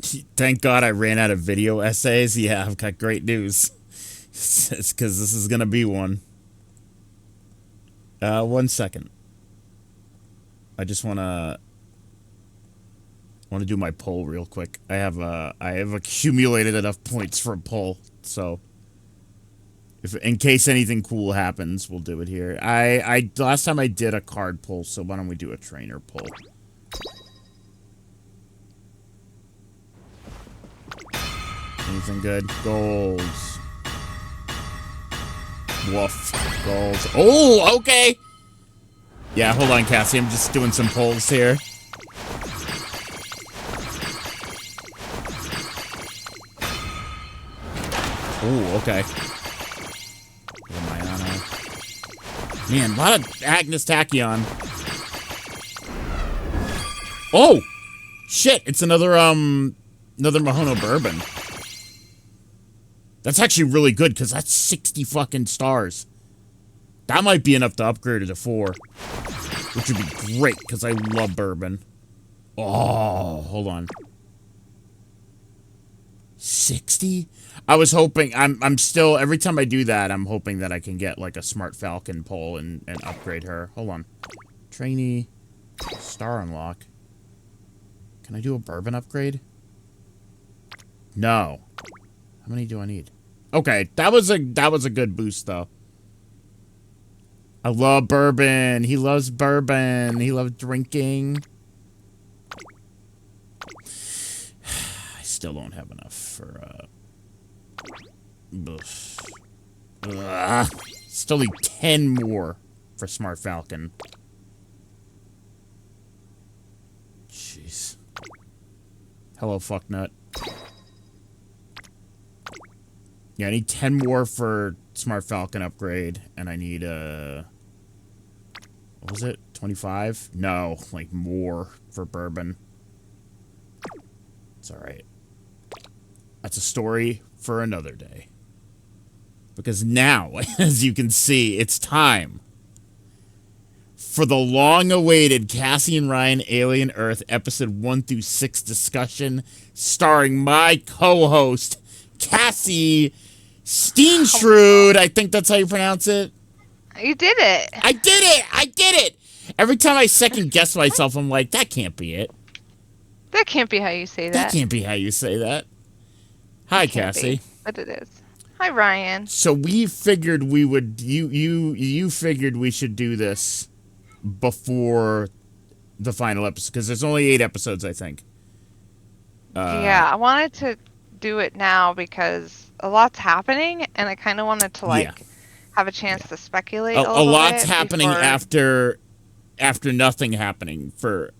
Thank God I ran out of video essays. Yeah, I've got great news. It's because this is gonna be one. 1 second. I just wanna do my poll real quick. I have accumulated enough points for a poll, so if in case anything cool happens, we'll do it here. I last time I did a card poll, so why don't we do a trainer poll? Anything good? Golds. Woof. Golds. Oh, okay. Yeah, hold on, Cassie. I'm just doing some polls here. Oh, okay. Man, a lot of Agnes Tachyon. Oh! Shit, it's another Mahono Bourbon. That's actually really good, because that's 60 fucking stars. That might be enough to upgrade it to 4. Which would be great, because I love bourbon. Oh, hold on. 60? I was hoping, I'm still, every time I do that, I'm hoping that I can get, like, a Smart Falcon pull and upgrade her. Hold on. Trainee. Star unlock. Can I do a bourbon upgrade? No. How many do I need? Okay, that was a good boost, though. I love bourbon. He loves bourbon. He loves drinking. I still don't have enough for, still need 10 more for Smart Falcon. Jeez. Hello, fucknut. Yeah, I need 10 more for Smart Falcon upgrade, and I need, what was it? 25? No, like more for bourbon. It's alright. That's a story for another day. Because now, as you can see, it's time for the long-awaited Cassie and Ryan Alien Earth episode 1 through 6 discussion, starring my co-host, Cassie Steenschrud. I think that's how you pronounce it. You did it. I did it! I did it! Every time I second guess myself, I'm like, that can't be it. That can't be how you say that. That can't be how you say that. Hi, Cassie. Be, but it is. Hi, Ryan. So we figured we would. You figured we should do this before the final episode because there's only 8 episodes, I think. Yeah, I wanted to do it now because a lot's happening, and I kind of wanted to have a chance to speculate. A lot's happening before... after nothing happening for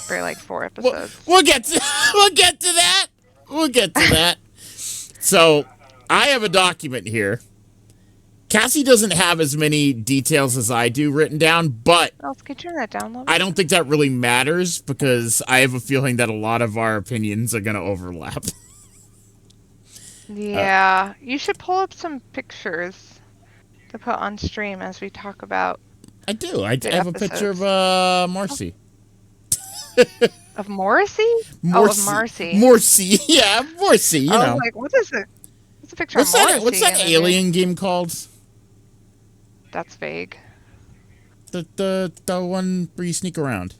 like 4 episodes. We'll get to that. We'll get to that. So, I have a document here. Cassie doesn't have as many details as I do written down, but Could you turn that down a little bit? I don't think that really matters because I have a feeling that a lot of our opinions are going to overlap. Yeah, you should pull up some pictures to put on stream as we talk about. I do. I have a picture of Marcy. Of Morrissey? Morcy. Oh, of Marcy. Morcy, yeah, Morcy. You know. I was like, what is it? What's a picture of Morrissey? What's that alien game called? That's vague. The one where you sneak around.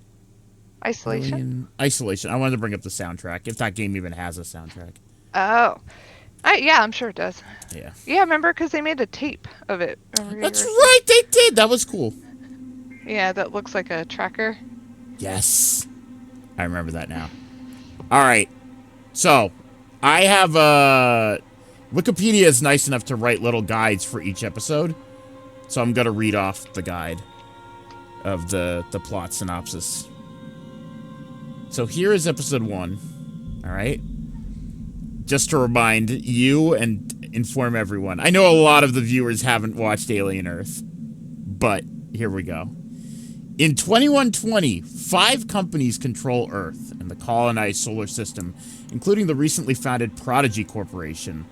Isolation. Isolation. I wanted to bring up the soundtrack, if that game even has a soundtrack. Oh. Yeah, I'm sure it does. Yeah. Yeah, remember? Because they made a tape of it. That's right, they did. That was cool. Yeah, that looks like a tracker. Yes. I remember that now. All right. So, I have Wikipedia is nice enough to write little guides for each episode. So I'm going to read off the guide of the plot synopsis. So here is episode 1. All right. Just to remind you and inform everyone. I know a lot of the viewers haven't watched Alien Earth, but here we go. In 2120, 5 companies control Earth and the colonized solar system, including the recently founded Prodigy Corporation,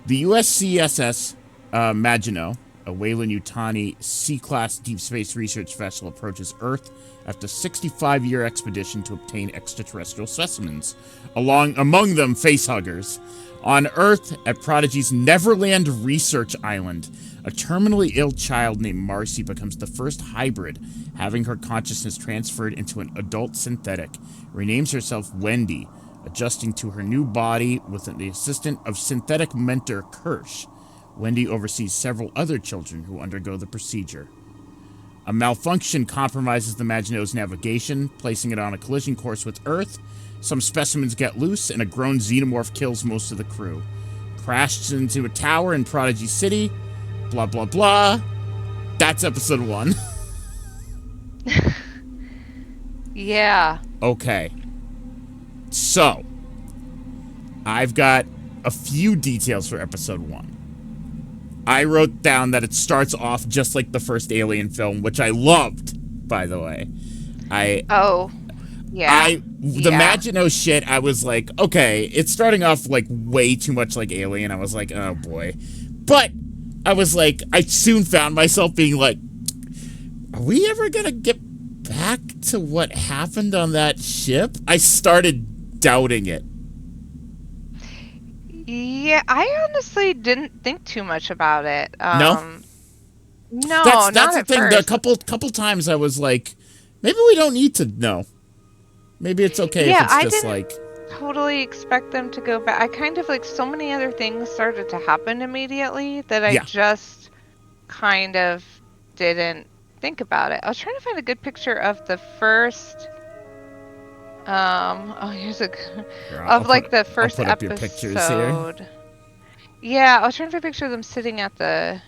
the USCSS Maginot, A Weyland-Yutani C-Class Deep Space Research Vessel approaches Earth after a 65-year expedition to obtain extraterrestrial specimens, among them facehuggers. On Earth, at Prodigy's Neverland Research Island, a terminally ill child named Marcy becomes the first hybrid, having her consciousness transferred into an adult synthetic. Renames herself Wendy, adjusting to her new body with the assistance of synthetic mentor Kirsch. Wendy oversees several other children who undergo the procedure. A malfunction compromises the Magino's navigation, placing it on a collision course with Earth. Some specimens get loose, and a grown xenomorph kills most of the crew. Crashes into a tower in Prodigy City. Blah, blah, blah. That's episode 1. Yeah. Okay. So, I've got a few details for episode 1. I wrote down that it starts off just like the first Alien film, which I loved, by the way. Yeah. The Maginot shit, I was like, okay, it's starting off like way too much like Alien. I was like, oh boy. But I was like, I soon found myself being like, are we ever gonna get back to what happened on that ship? I started doubting it. Yeah, I honestly didn't think too much about it. No? No, that's not the at thing. first. A couple times I was like, maybe we don't need to know. Maybe it's okay if it's just like... totally expect them to go back. I kind of like so many other things started to happen immediately that I just kind of didn't think about it. I was trying to find a good picture of the first... here's a... the first I'll put up your pictures here. Yeah, I was trying to find a picture of them sitting at the...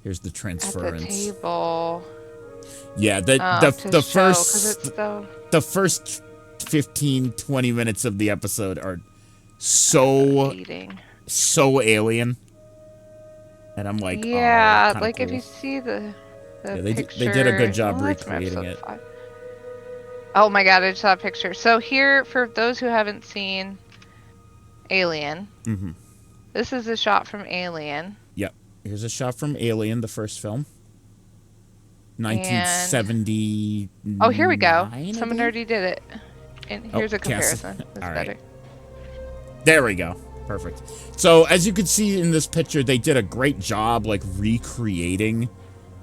Here's the transference. At the table. Yeah, the first 15-20 minutes of the episode are so Alien. And I'm like, yeah, oh, like cool. If you see the picture, they did a good job recreating it. 5. Oh my god, I just saw a picture. So here, for those who haven't seen Alien, this is a shot from Alien. Yep, here's a shot from Alien, the first film. 1970. Oh, here we go. Someone already did it. And here's a comparison. All right. Better. There we go. Perfect. So, as you can see in this picture, they did a great job, like, recreating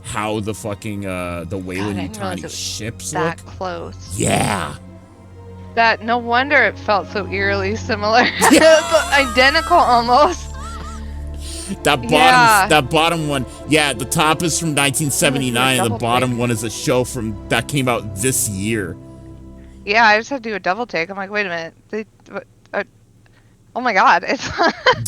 how the fucking, the Weyland-Yutani ships look. That close. Yeah. No wonder it felt so eerily similar. Identical almost. That bottom one, the top is from 1979, and the bottom one is a show that came out this year. Yeah, I just had to do a double take. I'm like, wait a minute, oh my god, it's.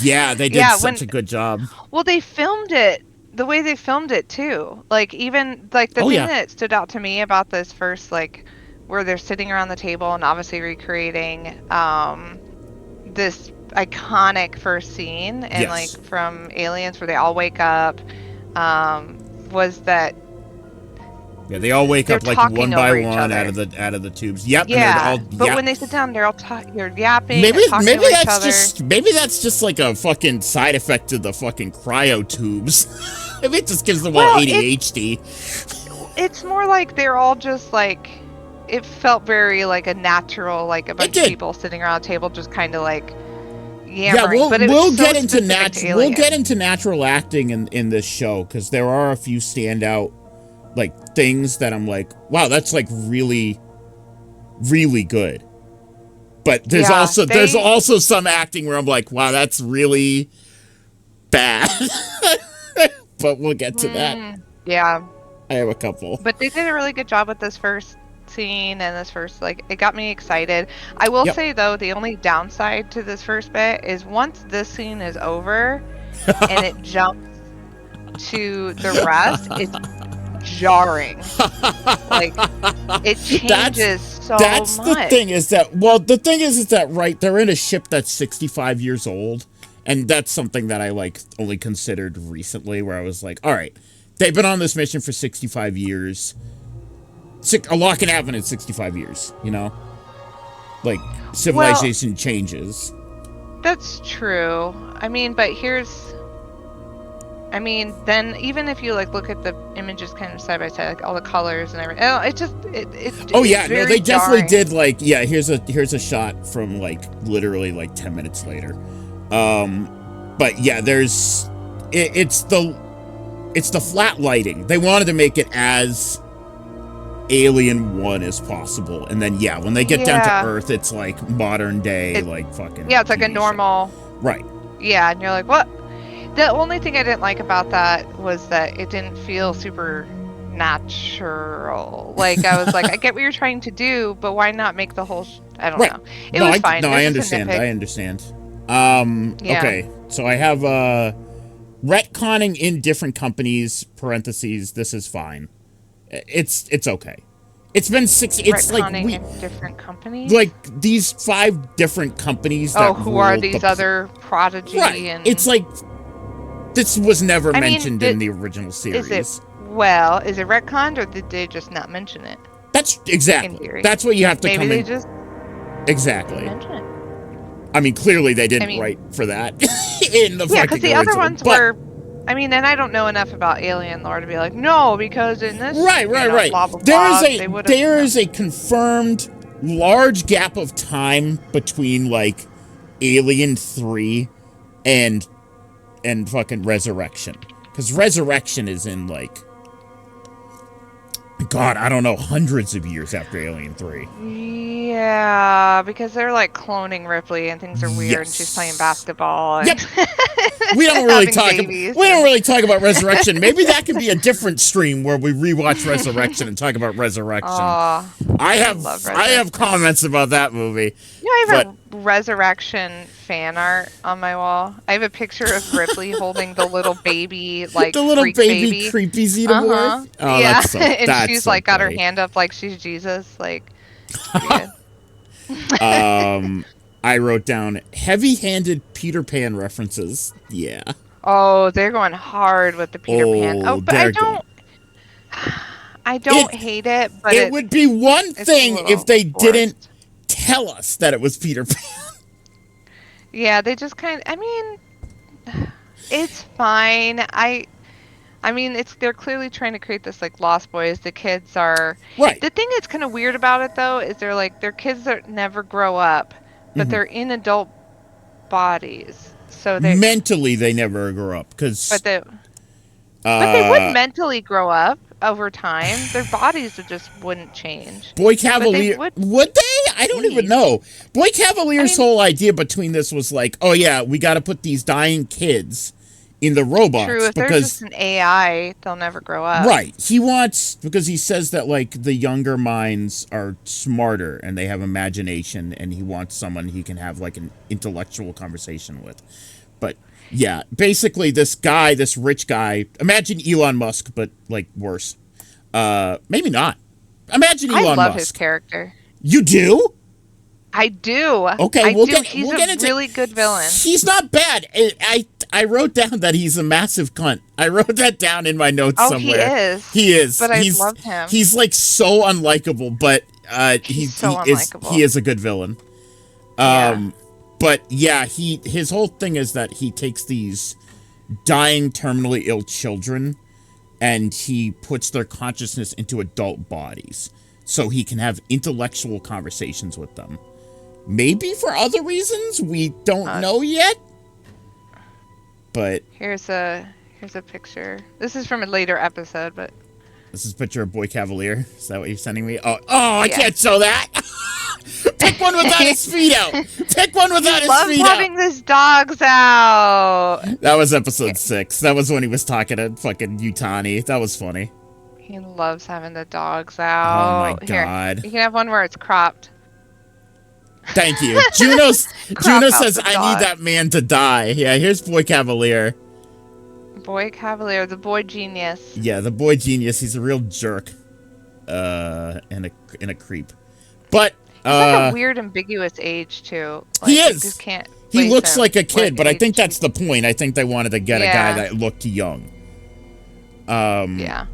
They did such a good job. Well, they filmed it the way they filmed it too. Like even like the thing that stood out to me about this first, like where they're sitting around the table and obviously recreating this iconic first scene and like from Aliens where they all wake up, was that they all wake up like one by one out of the tubes. Yep. Yeah. And but when they sit down, they're all you're yapping. Maybe that's just like a fucking side effect to the fucking cryo tubes. Maybe it just gives them all ADHD. It's more like they're all just like. It felt very like a natural, like a bunch of people sitting around a table, just kind of like. Yammering, we'll get into natural acting in this show because there are a few standout like things that I'm like, wow, that's like really, really good. But there's also some acting where I'm like, wow, that's really bad. But we'll get to that. Yeah, I have a couple. But they did a really good job with this first scene and this first, like, it got me excited. I will say though, the only downside to this first bit is once this scene is over and it jumps to the rest, it's jarring. Like it changes so that's much. The thing is that right, they're in a ship that's 65 years old, and that's something that I like only considered recently, where I was like, all right, they've been on this mission for 65 years. A lot can happen in 65 years, you know? Like, civilization changes. That's true. I mean, but I mean, then even if you like look at the images kind of side by side, like all the colors and everything, oh, it just Oh it's yeah, no, very they definitely jarring. did. Like, yeah, here's a shot from like literally like 10 minutes later. But yeah, it's the flat lighting. They wanted to make it as Alien 1 as possible, and then yeah, when they get down to Yeah. Earth, it's like modern day, like fucking Yeah, it's like a TV normal. show. Right. Yeah, and you're like, what? The only thing I didn't like about that was that it didn't feel super natural. Like I was like, I get what you're trying to do, but why not make the whole? I don't Right. know. It was fine. No, It's I just a understand. nitpick. I understand. Yeah. Okay, so I have retconning in different companies. Parentheses. This is fine. It's okay. It's been six. It's like Retconning in different companies. like these 5 different companies that Oh, who are ruled these the other Prodigy right. and? It's like this was never I mean, mentioned in the original series. Is it retconned or did they just not mention it? That's In exactly. theory. That's what you have to Maybe come they in. just Exactly. mention it. I mean, clearly they didn't I mean- write for that in the Yeah, fucking because the other original, ones but- were. I mean, and I don't know enough about Alien lore to be like, no, because in this, right. blah, blah, blah, There is a confirmed large gap of time between like Alien 3 and fucking Resurrection, because Resurrection is in like, God, I don't know, hundreds of years after Alien 3. Yeah, because they're like cloning Ripley and things are weird, and she's playing basketball. And Yep. We don't really talk about Resurrection. Maybe that could be a different stream where we rewatch Resurrection and talk about Resurrection. I love Resurrection. I have comments about that movie. You know, I have a Resurrection fan art on my wall. I have a picture of Ripley holding the little baby, like the little freak baby creepy xenomorph. Oh, yeah, that's so, and that's she's so like got her funny. hand up like she's Jesus. Like, weird. I wrote down heavy-handed Peter Pan references. Yeah. Oh, they're going hard with the Peter Pan. Oh, but I don't hate it, but it would be one thing if they forced. didn't tell us that it was Peter Pan. Yeah, they just kind of, I mean, it's fine. I mean, they're clearly trying to create this like Lost Boys. The kids are right. The thing that's kind of weird about it though is they're kids that never grow up, but they're in adult bodies. So they mentally they never grow up but they would mentally grow up over time. Their bodies just wouldn't change. Boy Cavalier would they? I don't even know. Boy Cavalier's whole idea between this was like, oh yeah, we got to put these dying kids in the robots. True, if they're just an AI, they'll never grow up. Right. Because he says that like the younger minds are smarter and they have imagination, and he wants someone he can have like an intellectual conversation with. But yeah, basically this rich guy, imagine Elon Musk, but like worse. Maybe not. Imagine Elon Musk. I love his character. You do? I do. Okay, He's a really good villain. He's not bad. I wrote down that he's a massive cunt. I wrote that down in my notes somewhere. He is. But I love him. He's like so unlikable, but he is a good villain. Yeah. But yeah, his whole thing is that he takes these dying, terminally ill children and he puts their consciousness into adult bodies so he can have intellectual conversations with them. Maybe for other reasons we don't know yet. But here's a picture. This is from a later episode, but this is a picture of Boy Cavalier. Is that what you're sending me? I can't show that. Pick one without his feet out. Pick one without his feet out. Having his dogs out. That was episode 6. That was when he was talking to fucking Yutani. That was funny. He loves having the dogs out. Oh my God. You can have one where it's cropped. Thank you. Juno says, I need that man to die. Yeah, here's Boy Cavalier. Boy Cavalier, the boy genius. Yeah, the boy genius. He's a real jerk. And a creep. But he's like a weird, ambiguous age too. Like, he is. Just can't. He looks like a kid, but I think that's the point. I think they wanted to get a guy that looked young. Yeah.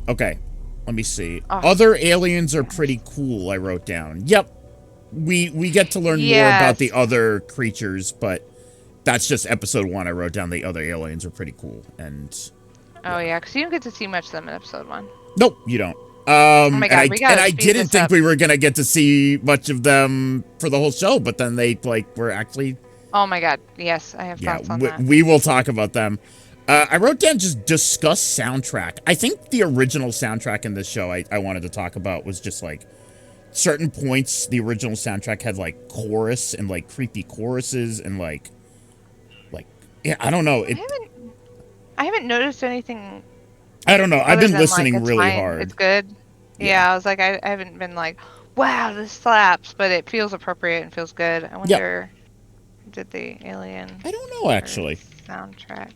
Okay. Let me see. Other aliens are pretty cool, I wrote down. Yep. We get to learn more about the other creatures, but that's just episode 1. I wrote down the other aliens are pretty cool. And Oh yeah, because you don't get to see much of them in episode 1. nope, you don't. Oh my God, we gotta I speed didn't this think up. we were gonna get to see much of them for the whole show, but then they were actually. Oh my God, yes, I have thoughts on that. We will talk about them. I wrote down just discuss soundtrack. I think the original soundtrack in this show I wanted to talk about was just like certain points. The original soundtrack had like chorus and like creepy choruses and like yeah, I don't know. I haven't noticed anything. I don't know. I've been listening it's really fine, hard. It's good. Yeah, I was like, I haven't been like, wow, this slaps, but it feels appropriate and feels good. I wonder, did the Alien? I don't know actually. Soundtrack.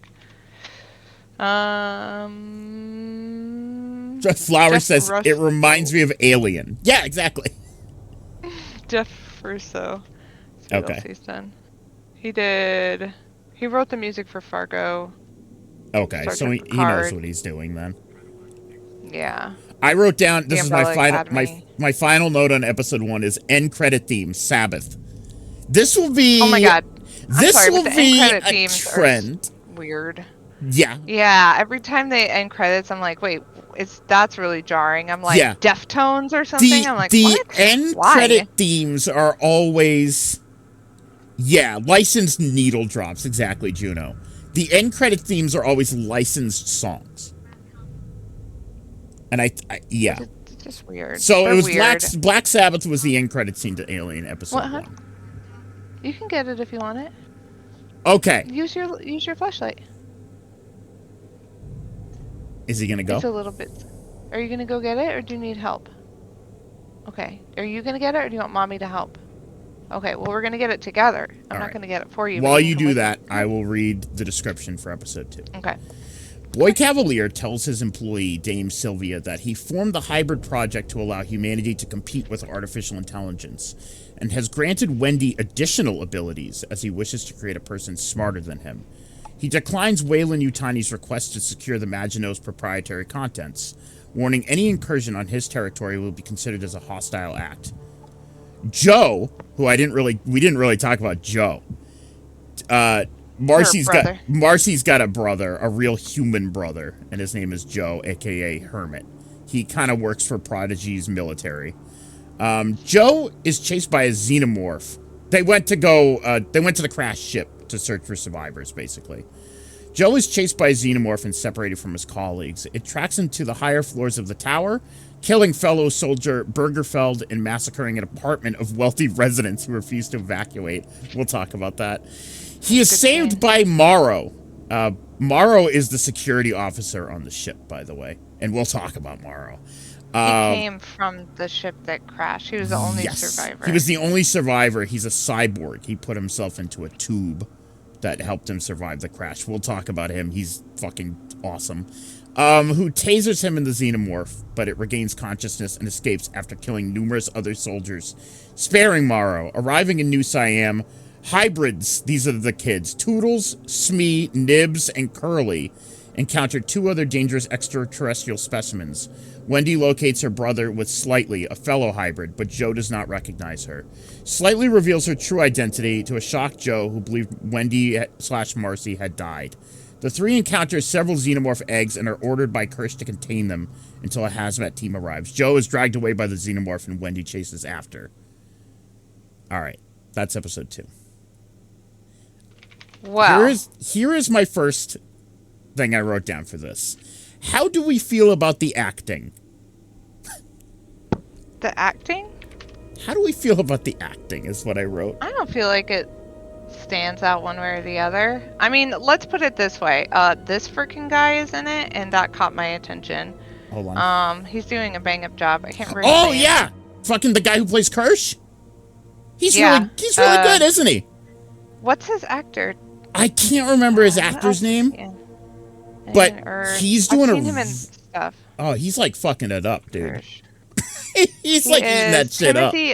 Jeff Flower Jeff says Russo. it reminds me of Alien. Yeah, exactly. Jeff Russo. Let's see what Okay. else he's done. He wrote the music for Fargo. Okay, so he knows what he's doing then. Yeah. I wrote down, this is my final Academy. my final note on episode 1 is end credit theme, Sabbath. This will be Oh my God. This sorry, will but the be end credit a themes trend. Are weird. Yeah. Yeah, every time they end credits, I'm like, wait, that's really jarring. I'm like, Deftones or something? I'm like, what? The end credit themes are always licensed needle drops, exactly, Juno. The end credit themes are always licensed songs. And It's just weird. So They're it was weird. Black Sabbath was the end credit scene to Alien episode 1. You can get it if you want it. Okay. Use your flashlight. Is he gonna go? It's a little bit. Are you gonna go get it, or do you need help? Okay. Are you gonna get it, or do you want mommy to help? Okay. Well, we're gonna get it together. I'm not gonna get it for you. While you do that, I will read the description for episode 2. Okay. Boy Cavalier tells his employee, Dame Sylvia, that he formed the hybrid project to allow humanity to compete with artificial intelligence, and has granted Wendy additional abilities as he wishes to create a person smarter than him. He declines Wayland Yutani's request to secure the Maginot's proprietary contents, warning any incursion on his territory will be considered as a hostile act. Joe, who we didn't really talk about Joe. Marcy's got a brother, a real human brother, and his name is Joe, aka Hermit. He kind of works for Prodigy's military. Joe is chased by a xenomorph. They went to the crashed ship to search for survivors, basically. Joe is chased by a xenomorph and separated from his colleagues. It tracks him to the higher floors of the tower, killing fellow soldier Bergerfeld and massacring an apartment of wealthy residents who refuse to evacuate. We'll talk about that. He is saved by Morrow. Morrow is the security officer on the ship, by the way. And we'll talk about Morrow. He came from the ship that crashed. He was the only survivor. He was the only survivor. He's a cyborg. He put himself into a tube that helped him survive the crash. We'll talk about him. He's fucking awesome. Who tasers him in the xenomorph, but it regains consciousness and escapes after killing numerous other soldiers, sparing Morrow. Arriving in New Siam, hybrids, these are the kids, Toodles, Smee, Nibs, and Curly, encounter 2 other dangerous extraterrestrial specimens. Wendy locates her brother with Slightly, a fellow hybrid, but Joe does not recognize her. Slightly reveals her true identity to a shocked Joe who believed Wendy/Marcy had died. The 3 encounter several xenomorph eggs and are ordered by Kirsch to contain them until a hazmat team arrives. Joe is dragged away by the xenomorph and Wendy chases after. Alright, that's episode 2. Wow. Here is my first thing I wrote down for this. How do we feel about the acting? The acting? How do we feel about the acting is what I wrote. I don't feel like it stands out one way or the other. I mean, let's put it this way. This freaking guy is in it, and that caught my attention. Hold on. He's doing a bang-up job. I can't remember. Oh, yeah! Fucking the guy who plays Kirsch? He's really good, isn't he? What's his actor? I can't remember his actor's name. Yeah. But he's doing I've seen him in stuff. Oh, he's like fucking it up, dude. He's like eating that shit Timothy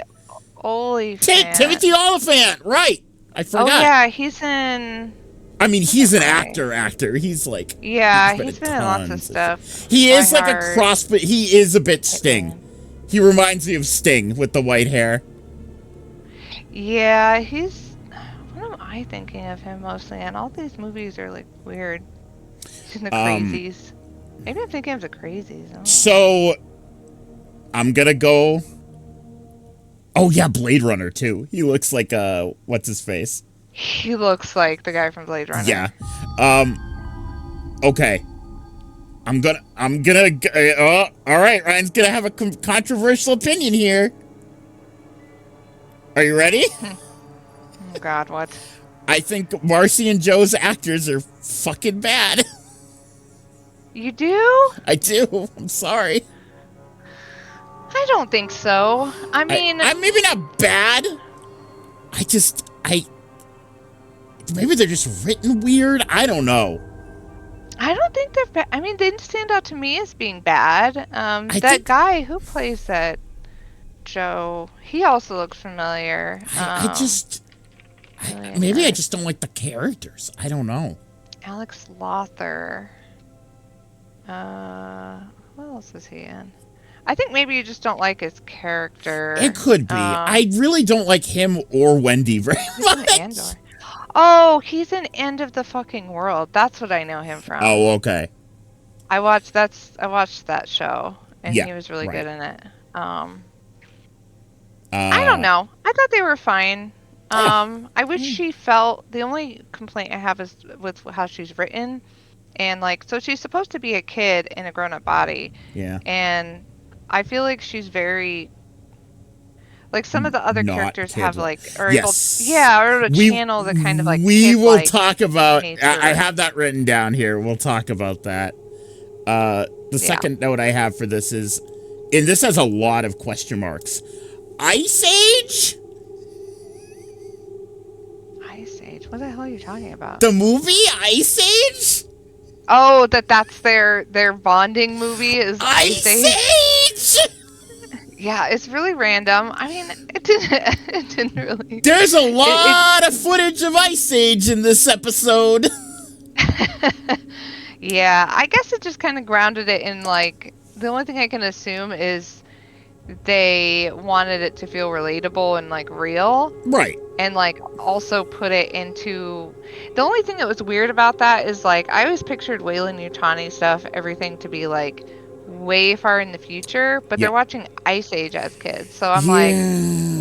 Olyphant. Timothy Olyphant, right. I forgot. Oh, yeah, he's in... I mean, he's an actor. He's like... Yeah, he's been in lots of stuff. He is like a cross, but he is a bit Sting. He reminds me of Sting with the white hair. Yeah, he's... I thinking of him mostly? And all these movies are like weird. In the Um, Crazies. Maybe I'm thinking of the Crazies. I don't know. So I'm gonna go. Oh yeah, Blade Runner too. He looks like what's his face? He looks like the guy from Blade Runner. Yeah. Okay. All right, Ryan's gonna have a controversial opinion here. Are you ready? Oh God, what? I think Marcy and Joe's actors are fucking bad. You do? I do. I'm sorry. I don't think so. I mean, I'm maybe not bad. I maybe they're just written weird. I don't know. I don't think they're bad. I mean, they didn't stand out to me as being bad. Guy who plays that Joe, he also looks familiar. Maybe I just don't like the characters. I don't know. Alex Lothar. What else is he in? I think maybe you just don't like his character. It could be. I really don't like him or Wendy very much. Oh, he's in End of the Fucking World. That's what I know him from. Oh, okay. I watched that show, and he was really good in it. I don't know. I thought they were fine. I wish she felt. The only complaint I have is with how she's written, and like, so she's supposed to be a kid in a grown-up body. Yeah. And I feel like she's very. Like some of the other characters have like, or able to channel the kind of like. We will talk about. I have that written down here. We'll talk about that. The second note I have for this is, and this has a lot of question marks. Ice Age? Ice Age? What the hell are you talking about? The movie Ice Age? Oh, that's their bonding movie is Ice Age? Yeah, it's really random. I mean, it didn't really. There's a lot of footage of Ice Age in this episode. Yeah, I guess it just kind of grounded it in like, the only thing I can assume is they wanted it to feel relatable and like real. Right. And like also put it into, the only thing that was weird about that is like, I always pictured Weyland-Yutani stuff, everything to be like way far in the future, but they're watching Ice Age as kids. So I'm like,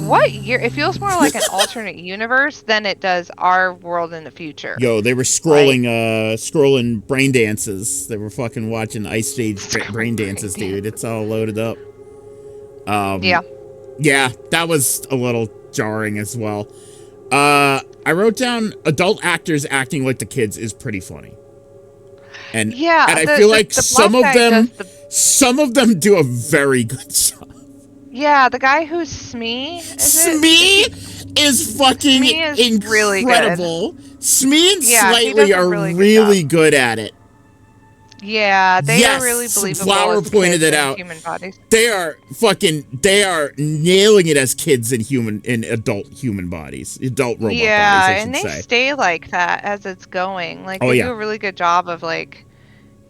what year? It feels more like an alternate universe than it does our world in the future. Yo, they were scrolling brain dances. They were fucking watching Ice Age brain dances, dude. It's all loaded up. Yeah, that was a little jarring as well. I wrote down adult actors acting like the kids is pretty funny. And I feel like some of them do a very good job. Yeah, the guy who's Smee. Smee is fucking incredible. Really good. Smee and Slightly are really good at it. Yeah, they are really believable. Flower pointed it out. Human bodies. They are nailing it as kids in adult human bodies, adult robot bodies. Yeah, and they stay like that as it's going. Like they do a really good job of like.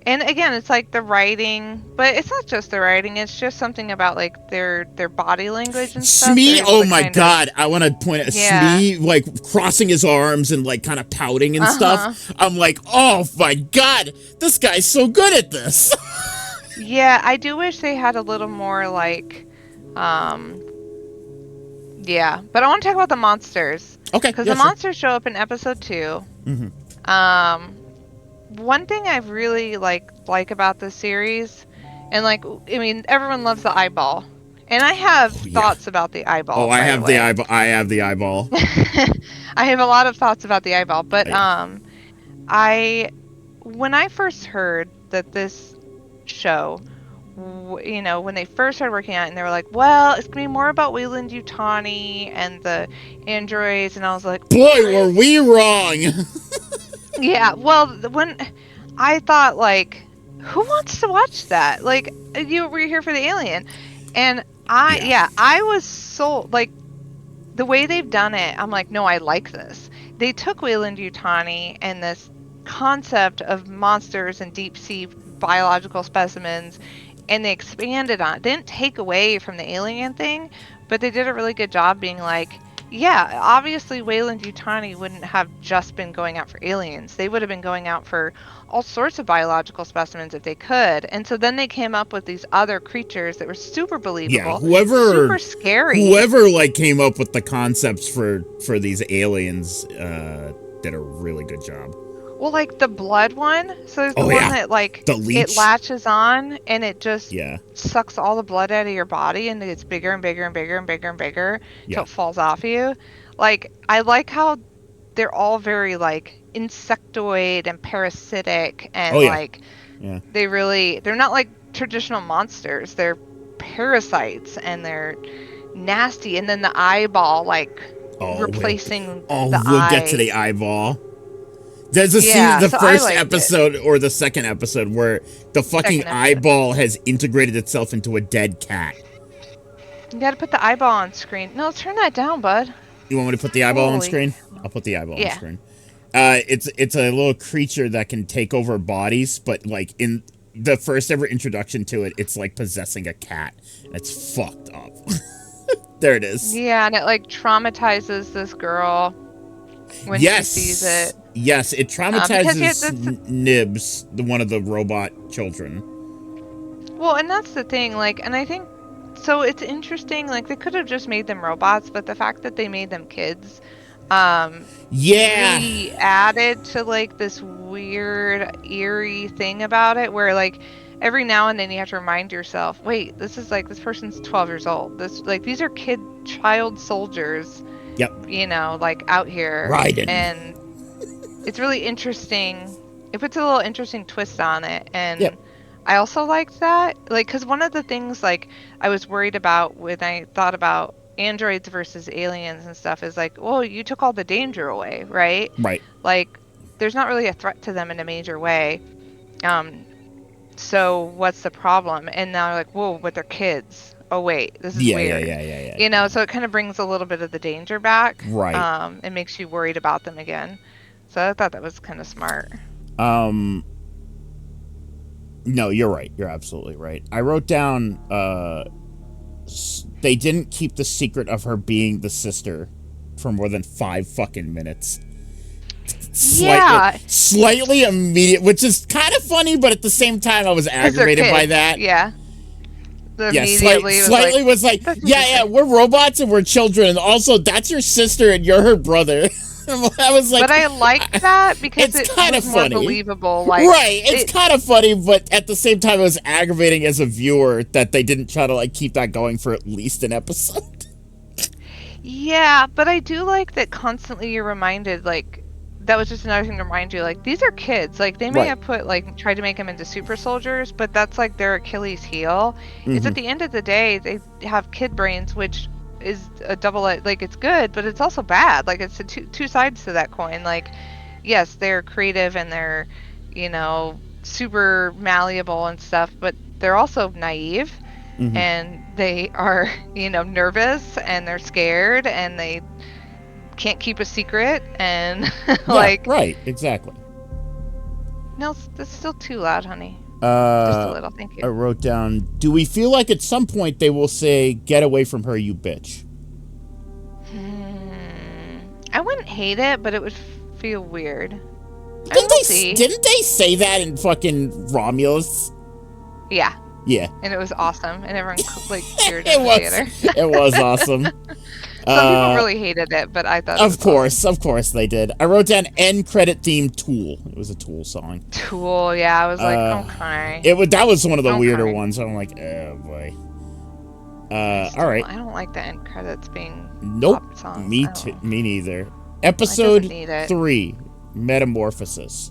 And again, it's like the writing, but it's not just the writing. It's just something about like their body language and stuff. Smee, oh my god! I want to point at Smee like crossing his arms and like kind of pouting and stuff. I'm like, oh my god, this guy's so good at this. Yeah, I do wish they had a little more like, yeah. But I want to talk about the monsters. Okay. Because the monsters show up in episode 2. Mm-hmm. One thing I really like about this series, and like, I mean, everyone loves the eyeball, and I have thoughts about the eyeball. I have the eyeball. I have the eyeball. I have a lot of thoughts about the eyeball, but when I first heard that this show, you know, when they first started working on it, and they were like, well, it's gonna be more about Weyland-Yutani and the androids, and I was like, boy, were we wrong. Yeah, well, when I thought, like, who wants to watch that? Like, you were here for the alien. And I was sold. Like, the way they've done it, I'm like, no, I like this. They took Weyland-Yutani and this concept of monsters and deep sea biological specimens, and they expanded on it. They didn't take away from the alien thing, but they did a really good job being like, Yeah, obviously Wayland Yutani wouldn't have just been going out for aliens. They would have been going out for all sorts of biological specimens if they could. And so then they came up with these other creatures that were super Yeah, believable, whoever super scary. whoever like came up with the concepts for these aliens did a really good job. Well, like the blood one. So there's the Oh one yeah, that like the it leech. latches on and it just Yeah, sucks all the blood out of your body and it gets bigger and bigger and bigger and bigger and bigger till yeah. it falls off you. Like I like how they're all very like insectoid and parasitic Oh and yeah, like yeah. they're not like traditional monsters. They're parasites and they're nasty and then the eyeball like Oh, replacing the we'll get to the eyes. eyeball. There's a scene in Yeah, the so I first liked it. episode or the second episode where the fucking Second episode. eyeball has integrated itself into a dead cat. You gotta put the eyeball on screen. No, turn that down, bud. You want me to put the eyeball on Holy. screen? I'll put the eyeball on Yeah. screen. It's a little creature that can take over bodies, but like in the first ever introduction to it, it's like possessing a cat. It's fucked up. There it is. Yeah, and it like traumatizes this girl when she sees it. Yes, it Because yeah, traumatizes Nibs, one of the robot children. well, and that's the thing. Like, and I think so. It's interesting. Like, they could have just made them robots, but the fact that they made them kids, Yeah. really added to like this weird, eerie thing about it, where like every now and then you have to remind yourself, wait, this is like this person's 12 years old. This like these are child soldiers. Yep. You know, like out here, Raiden. and it's really interesting. It puts a little interesting twist on it, and Yep. I also liked that, like, because one of the things like I was worried about when I thought about androids versus aliens and stuff is like, well, you took all the danger away, right? Right. Like, there's not really a threat to them in a major way. So what's the problem? And now they're like, whoa, but they're kids. Oh wait, this is weird. Yeah. You know, so it kind of brings a little bit of the danger back. Right. It makes you worried about them again. So I thought that was kind of smart. No, you're right. You're absolutely right. I wrote down they didn't keep the secret of her being the sister for more than 5 fucking minutes. Yeah. Slightly immediate, which is kind of funny, but at the same time I was 'Cause they're aggravated by kids. that. Yeah. Yeah, Immediately slightly was like, "That's yeah, we're robots and we're children, and also that's your sister and you're her brother. I was like, but I like that because it's it kind was of more funny. believable. Like, Right, it's kind of funny, but at the same time, it was aggravating as a viewer that they didn't try to like keep that going for at least an episode. yeah, but I do like that constantly you're reminded, like, that was just another thing to remind you, like, these are kids. Like, they may Right. have tried to make them into super soldiers, but that's like their Achilles heel. It's at the end of the day, they have kid brains, which is a double, like, it's good, but it's also bad. Like, it's two sides to that coin. Like, yes, they're creative and they're, you know, super malleable and stuff, but they're also naive. And they are, you know, nervous and they're scared and they can't keep a secret and like right, exactly. no, that's still too loud, honey. Just a little, thank I you. wrote down, do we feel like at some point they will say, get away from her, you bitch? I wouldn't hate it, but it would feel weird. Didn't they say that in fucking Romulus? Yeah, Yeah. and it was awesome, and everyone like cheered It in the was theater. it was awesome. Some people really hated it, but I thought it was Of course they did. I wrote down end credit theme Tool. It was a Tool song. Tool. Yeah, I was like, okay. That was one of the Okay. weirder ones. I'm like, oh boy. All right. I don't like the end credits being Nope. pop songs. Me I too. don't- Me neither. doesn't Episode need it. 3, Metamorphosis.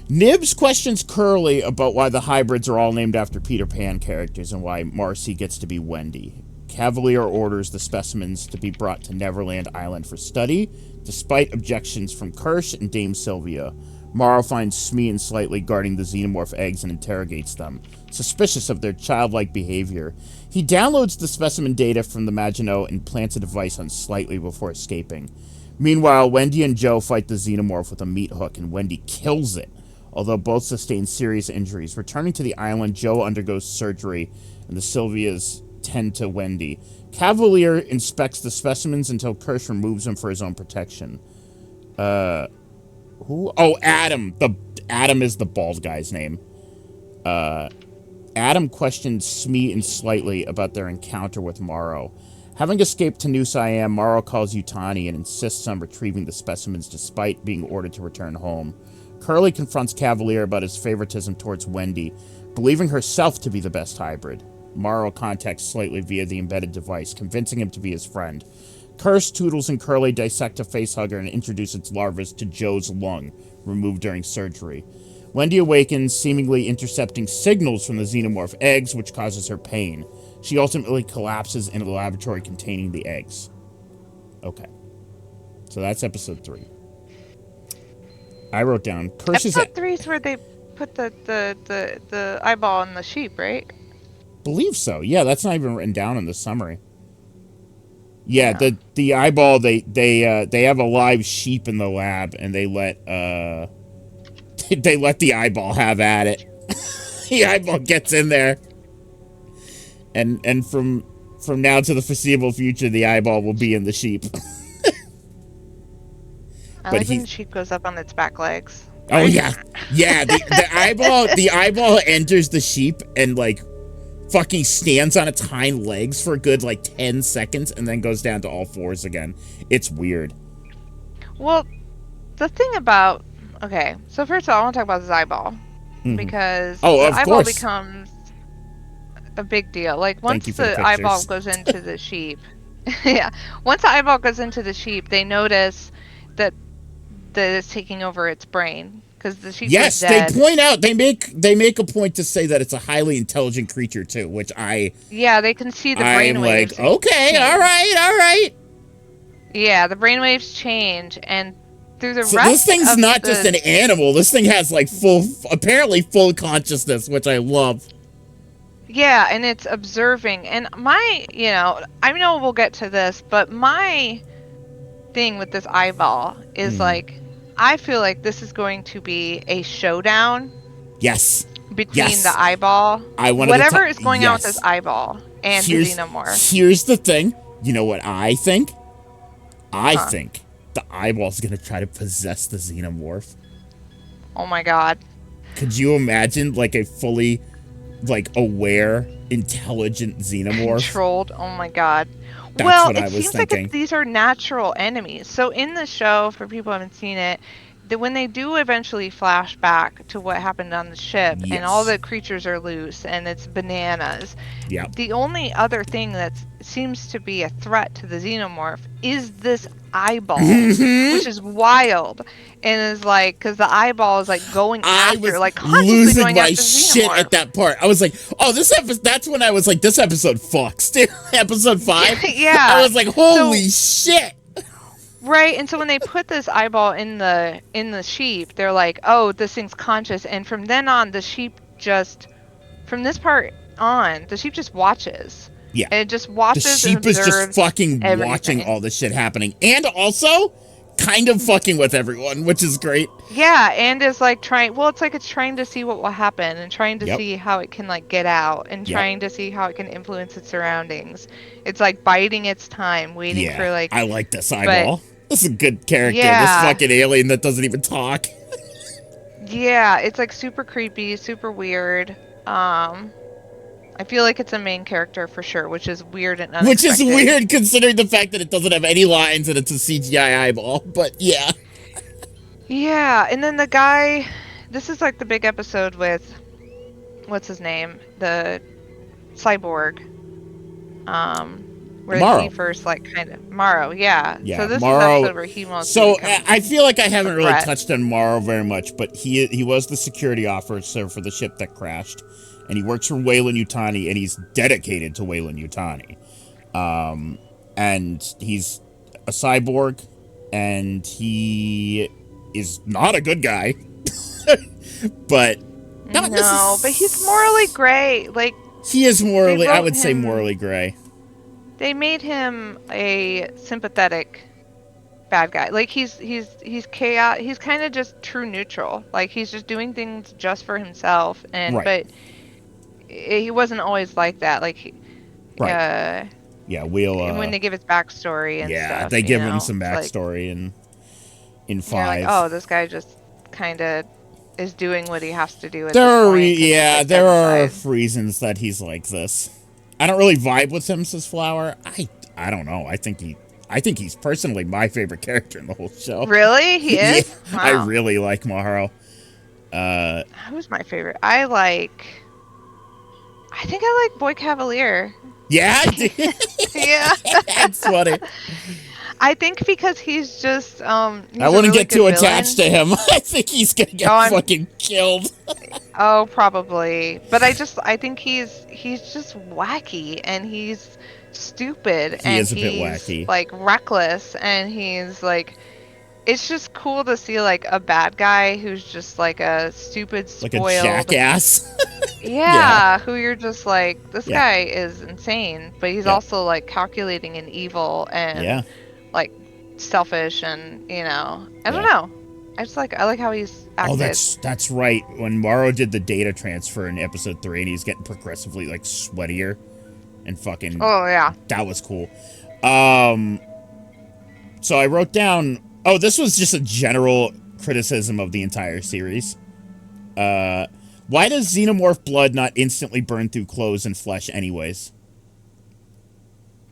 Nibs questions Curly about why the hybrids are all named after Peter Pan characters and why Marcy gets to be Wendy. Cavalier orders the specimens to be brought to Neverland Island for study, despite objections from Kirsch and Dame Sylvia. Morrow finds Smee and Slightly guarding the xenomorph eggs and interrogates them, suspicious of their childlike behavior. He downloads the specimen data from the Maginot and plants a device on Slightly before escaping. Meanwhile, Wendy and Joe fight the xenomorph with a meat hook, and Wendy kills it, although both sustain serious injuries. Returning to the island, Joe undergoes surgery, and the Sylvias tend to Wendy. Cavalier inspects the specimens until Kirsch removes them for his own protection. Who? Oh, Adam. Adam is the bald guy's name. Adam questions Smee and Slightly about their encounter with Morrow. Having escaped to New Siam, Morrow calls Yutani and insists on retrieving the specimens despite being ordered to return home. Curly confronts Cavalier about his favoritism towards Wendy, believing herself to be the best hybrid. Morrow contacts Slightly via the embedded device, convincing him to be his friend. Curse, Toodles, and Curly dissect a facehugger and introduce its larvae to Joe's lung, removed during surgery. Wendy awakens, seemingly intercepting signals from the xenomorph eggs, which causes her pain. She ultimately collapses in a laboratory containing the eggs. Okay. So that's episode 3. I wrote down... Episode 3 is where they put the eyeball in the sheep, right? Believe so. Yeah, that's not even written down in the summary. Yeah, the eyeball, they have a live sheep in the lab, and they let the eyeball have at it. The eyeball gets in there. And from now to the foreseeable future, the eyeball will be in the sheep. I like when the sheep goes up on its back legs. Oh yeah. Yeah, the eyeball enters the sheep and like fucking stands on its hind legs for a good like 10 seconds and then goes down to all fours again. It's weird. Well, the thing about... Okay, so first of all, I want to talk about this eyeball. Because the eyeball becomes a big deal. Like, once the eyeball goes into the sheep... Yeah, once the eyeball goes into the sheep, they notice that it's taking over its brain. Because the sheep is dead. They point out, they make a point to say that it's a highly intelligent creature, too, which Yeah, they can see the brainwaves. I'm like, okay, all right. Yeah, the brainwaves change, and through the rest this thing's not just an animal. This thing has like apparently full consciousness, which I love. Yeah, and it's observing. And I know we'll get to this, but my thing with this eyeball is like, I feel like this is going to be a showdown. Yes. Between the eyeball, whatever is going on with this eyeball, and the xenomorph. Here's the thing. You know what I think? I think the eyeball's gonna try to possess the xenomorph. Oh my god. Could you imagine like a fully aware, intelligent xenomorph? Controlled, oh my god. That's what I was seems thinking. like these are natural enemies. So in the show, for people who haven't seen it, when they do eventually flash back to what happened on the ship, and all the creatures are loose, and it's bananas. Yeah. The only other thing that seems to be a threat to the xenomorph is this eyeball, which is wild, and is like, because the eyeball is like going after, like consciously losing going my after the shit xenomorph. at that part. I was like, oh, this episode. That's when I was like, this episode fucks, dude. Episode 5. Yeah. I was like, holy shit. Right, and so when they put this eyeball in the sheep, they're like, oh, this thing's conscious, and from then on, the sheep just, from this part on, the sheep just watches. Yeah. And it just watches. The sheep is just fucking watching all this shit happening, and also kind of fucking with everyone, which is great. Yeah, and is like trying. Well, it's like it's trying to see what will happen, and trying to see how it can like get out, and trying to see how it can influence its surroundings. It's like biding its time, waiting for like. I like this eyeball. This is a good character. This fucking alien that doesn't even talk. Yeah, it's like super creepy, super weird. I feel like it's a main character for sure, which is weird and unexpected. Which is weird considering the fact that it doesn't have any lines and it's a CGI eyeball, but yeah. Yeah, and then the guy, this is like the big episode with, what's his name? The cyborg. Where Morrow. he first like kind of Morrow, yeah. So this Morrow, is the episode where he most. So I feel like I haven't really touched on Morrow very much, but he was the security officer for the ship that crashed, and he works for Weyland Yutani, and he's dedicated to Weyland Yutani. And he's a cyborg, and he is not a good guy, but but he's morally gray. Like he is morally, I would say morally gray. They made him a sympathetic bad guy. Like he's chaos. He's kind of just true neutral. Like he's just doing things just for himself. And but he wasn't always like that. Like Right. Yeah, we'll. when they give its backstory and stuff. They give him know? some It's like, backstory in you're like, 5. oh, this guy just kind of is doing what he has to do at There this are point. 'Cause he's, like, there are satisfied. reasons that he's like this. I don't really vibe with him, says Flower. I don't know. I think he's personally my favorite character in the whole show. Really? He Yeah, is? Wow. I really like Maharo. Who's my favorite? I think I like Boy Cavalier. Yeah, Yeah. that's funny. I think because he's just he's I a wouldn't really get too good attached to villain. him. I think he's gonna get Oh, fucking killed. Oh, probably. But I think he's just wacky and he's stupid He and is a bit he's wacky. like reckless and he's like it's just cool to see like a bad guy who's just like a stupid Like a spoiled jackass. yeah, who you're just like this Yeah. guy is insane, but he's Yeah. also like calculating and evil and Yeah. like selfish and I don't Yeah. know. I like how he's acted. Oh, that's right. When Morrow did the data transfer in episode 3 and he's getting progressively like sweatier and fucking Oh yeah. that was cool. So I wrote down this was just a general criticism of the entire series. Why does xenomorph blood not instantly burn through clothes and flesh anyways?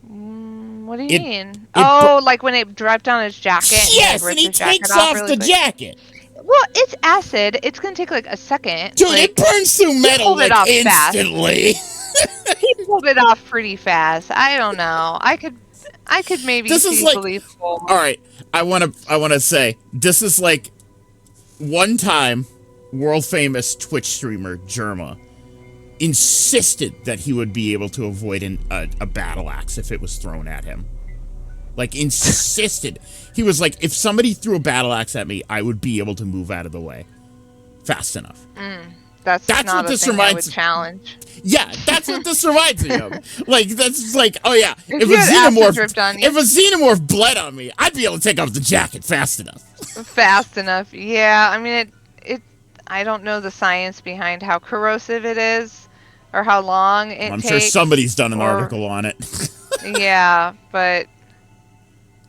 What do you mean? Like when it dropped down his jacket. Yes, and and he ripped his jacket takes off really the quick. jacket. Well, it's acid. It's gonna take like a second. Dude, like, it burns through metal pulled it like off fast. instantly. He pulled it off pretty fast. I don't know. I could maybe This is see like- believable. All right, I want to say this is like one time world famous Twitch streamer Germa insisted that he would be able to avoid a battle axe if it was thrown at him. Like insisted. He was like, if somebody threw a battle axe at me, I would be able to move out of the way fast enough. That's That's not what a this thing I reminds- would challenge. Yeah, that's what this reminds me of. Like that's like, oh yeah, If you had acid dripped on you. if a xenomorph bled on me, I'd be able to take off the jacket fast enough. Fast enough. Yeah, I mean it I don't know the science behind how corrosive it is or how long it I'm takes. sure somebody's done an or- article on it. Yeah, but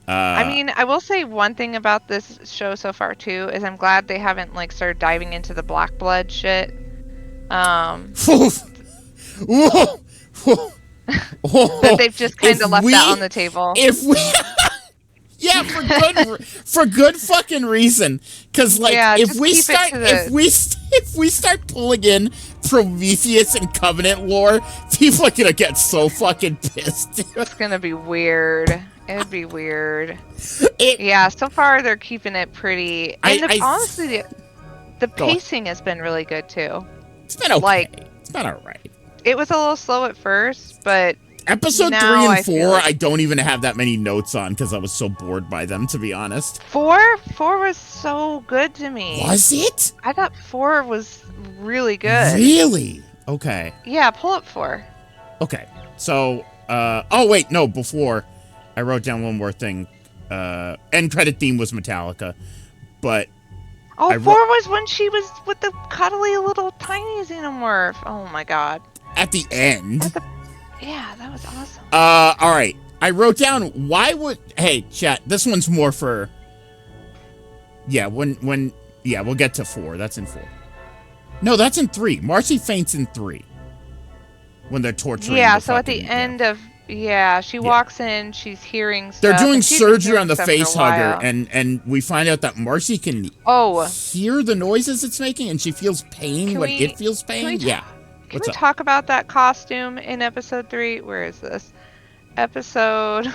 I I mean, I will say one thing about this show so far too is I'm glad they haven't like started diving into the black blood shit. whoa, whoa, That they've just kind If of left we- that on the table. If we, yeah, for good fucking reason. Because like, Yeah, if just we keep it start, to the- if we start pulling in Prometheus and Covenant lore, people are gonna get so fucking pissed. It's gonna be weird. It'd be weird. It- Yeah, so far they're keeping it pretty. And I- honestly, the Go on. pacing has been really good too. It's been okay. Like- It's been alright. It was a little slow at first, but Episode Now 3 and I feel 4, like- I don't even have that many notes on because I was so bored by them, to be honest. 4 was so good to me. Was it? I thought 4 was really good. Really? Okay. Yeah, pull up 4. Okay. So, oh wait, no, before I wrote down one more thing. End credit theme was Metallica, but Oh, I 4 was when she was with the cuddly little tiny xenomorph. Oh my god. at the end, Yeah, that was awesome. all right. I wrote down hey, chat, this one's more for, yeah, we'll get to 4. That's in 4. No, that's in 3. Marcy faints in 3. When they're torturing Yeah, the so at the fucking- end of she walks in, she's hearing stuff. They're doing and she's been surgery hearing on the stuff for a face hugger, while. and we find out that Marcy can Oh, hear the noises it's making, and she feels pain Can when we- it feels pain. we Yeah. can What's we up? talk about that costume in episode 3? Where is this? Episode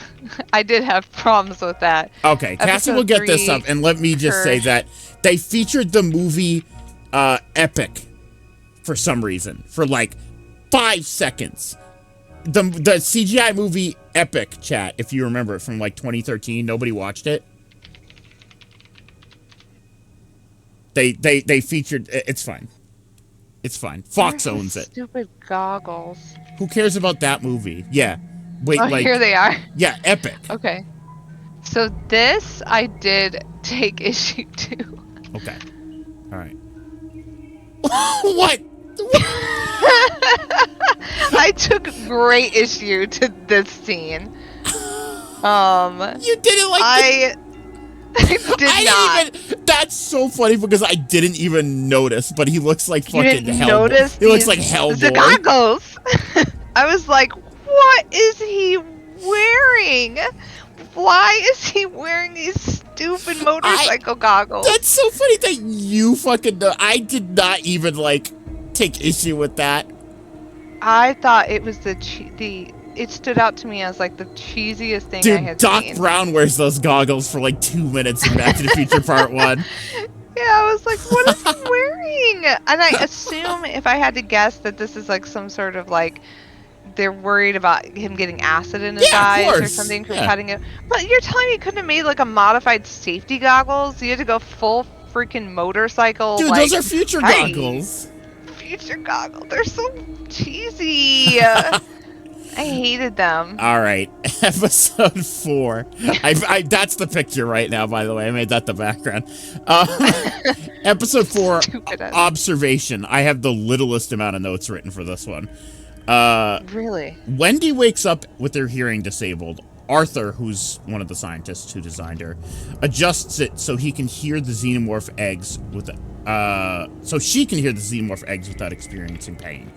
I did have problems with that. Okay, Cassie Episode will get this 3, up, and let me just say that they featured the movie Epic for some reason for like 5 seconds. The CGI movie Epic, chat, if you remember it from like 2013, nobody watched it. They featured. It's fine. It's fine. Fox Where's owns his it. Stupid goggles. Who cares about that movie? Yeah. Wait, Oh, like here they are. yeah, Epic. Okay. So this I did take issue to. Okay. All right. What? I I took great issue to this scene. You didn't like I did not. That's so funny because I didn't even notice, but he looks like You fucking didn't Hellboy. notice He looks like Hellboy. the goggles. I was like, what is he wearing? Why is he wearing these stupid motorcycle goggles? That's so funny that you fucking know. I did not even, like, take issue with that. I thought it was it stood out to me as, like, the cheesiest thing I had Doc seen. Brown wears those goggles for, like, 2 minutes in Back to the Future Part 1. Yeah, I was like, what is he wearing? And I assume, if I had to guess, that this is, like, some sort of, like, they're worried about him getting acid in his eyes or something from cutting it. But you're telling me you couldn't have made like a modified safety goggles? You had to go full freaking motorcycle. Dude, like, those are future goggles. Future goggles. They're so cheesy. I hated them. All right, episode 4. I that's the picture right now. By the way, I made that the background. Episode 4. Observation. I have the littlest amount of notes written for this one. Really? Wendy wakes up with her hearing disabled. Arthur, who's one of the scientists who designed her, adjusts it so he can hear the xenomorph eggs so she can hear the xenomorph eggs without experiencing pain.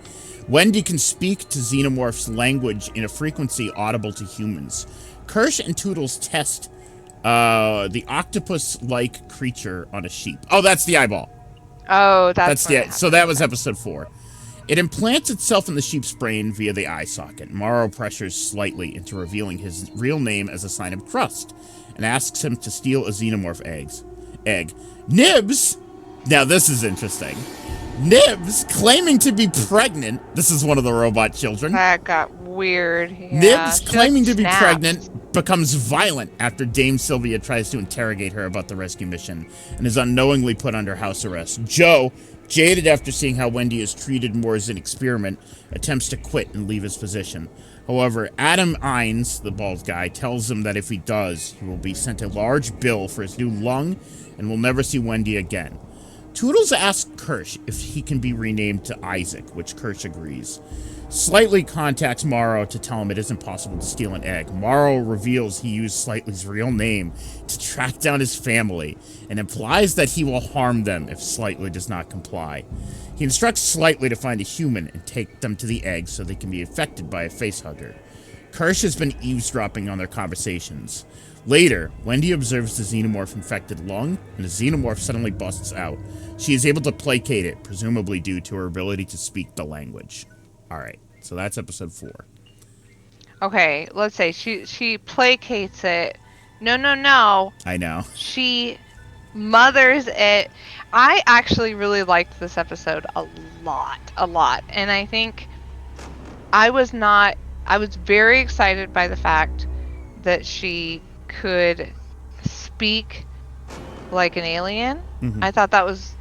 Wendy can speak to xenomorph's language in a frequency audible to humans. Kirsch and Toodles test the octopus-like creature on a sheep. Oh, that's the eyeball. Oh, that's so that was episode 4. It implants itself in the sheep's brain via the eye socket. Morrow pressures slightly into revealing his real name as a sign of trust and asks him to steal a xenomorph egg. Nibs, now this is interesting. Nibs, claiming to be pregnant, this is one of the robot children. That got weird. Yeah, Nibs, claiming to be pregnant, becomes violent after Dame Sylvia tries to interrogate her about the rescue mission and is unknowingly put under house arrest. Joe, jaded after seeing how Wendy is treated more as an experiment, attempts to quit and leave his position. However, Adam Ines, the bald guy, tells him that if he does, he will be sent a large bill for his new lung and will never see Wendy again. Toodles asks Kirsch if he can be renamed to Isaac, which Kirsch agrees. Slightly contacts Morrow to tell him it isn't possible to steal an egg. Morrow reveals he used Slightly's real name to track down his family and implies that he will harm them if Slightly does not comply. He instructs Slightly to find a human and take them to the egg so they can be infected by a facehugger. Kirsch has been eavesdropping on their conversations. Later, Wendy observes the xenomorph-infected lung, and the xenomorph suddenly busts out. She is able to placate it, presumably due to her ability to speak the language. Alright, so that's episode 4. Okay, let's say she placates it. No. I know. She mothers it. I actually really liked this episode a lot. And I think I was very excited by the fact that she could speak like an alien. Mm-hmm. I thought that was,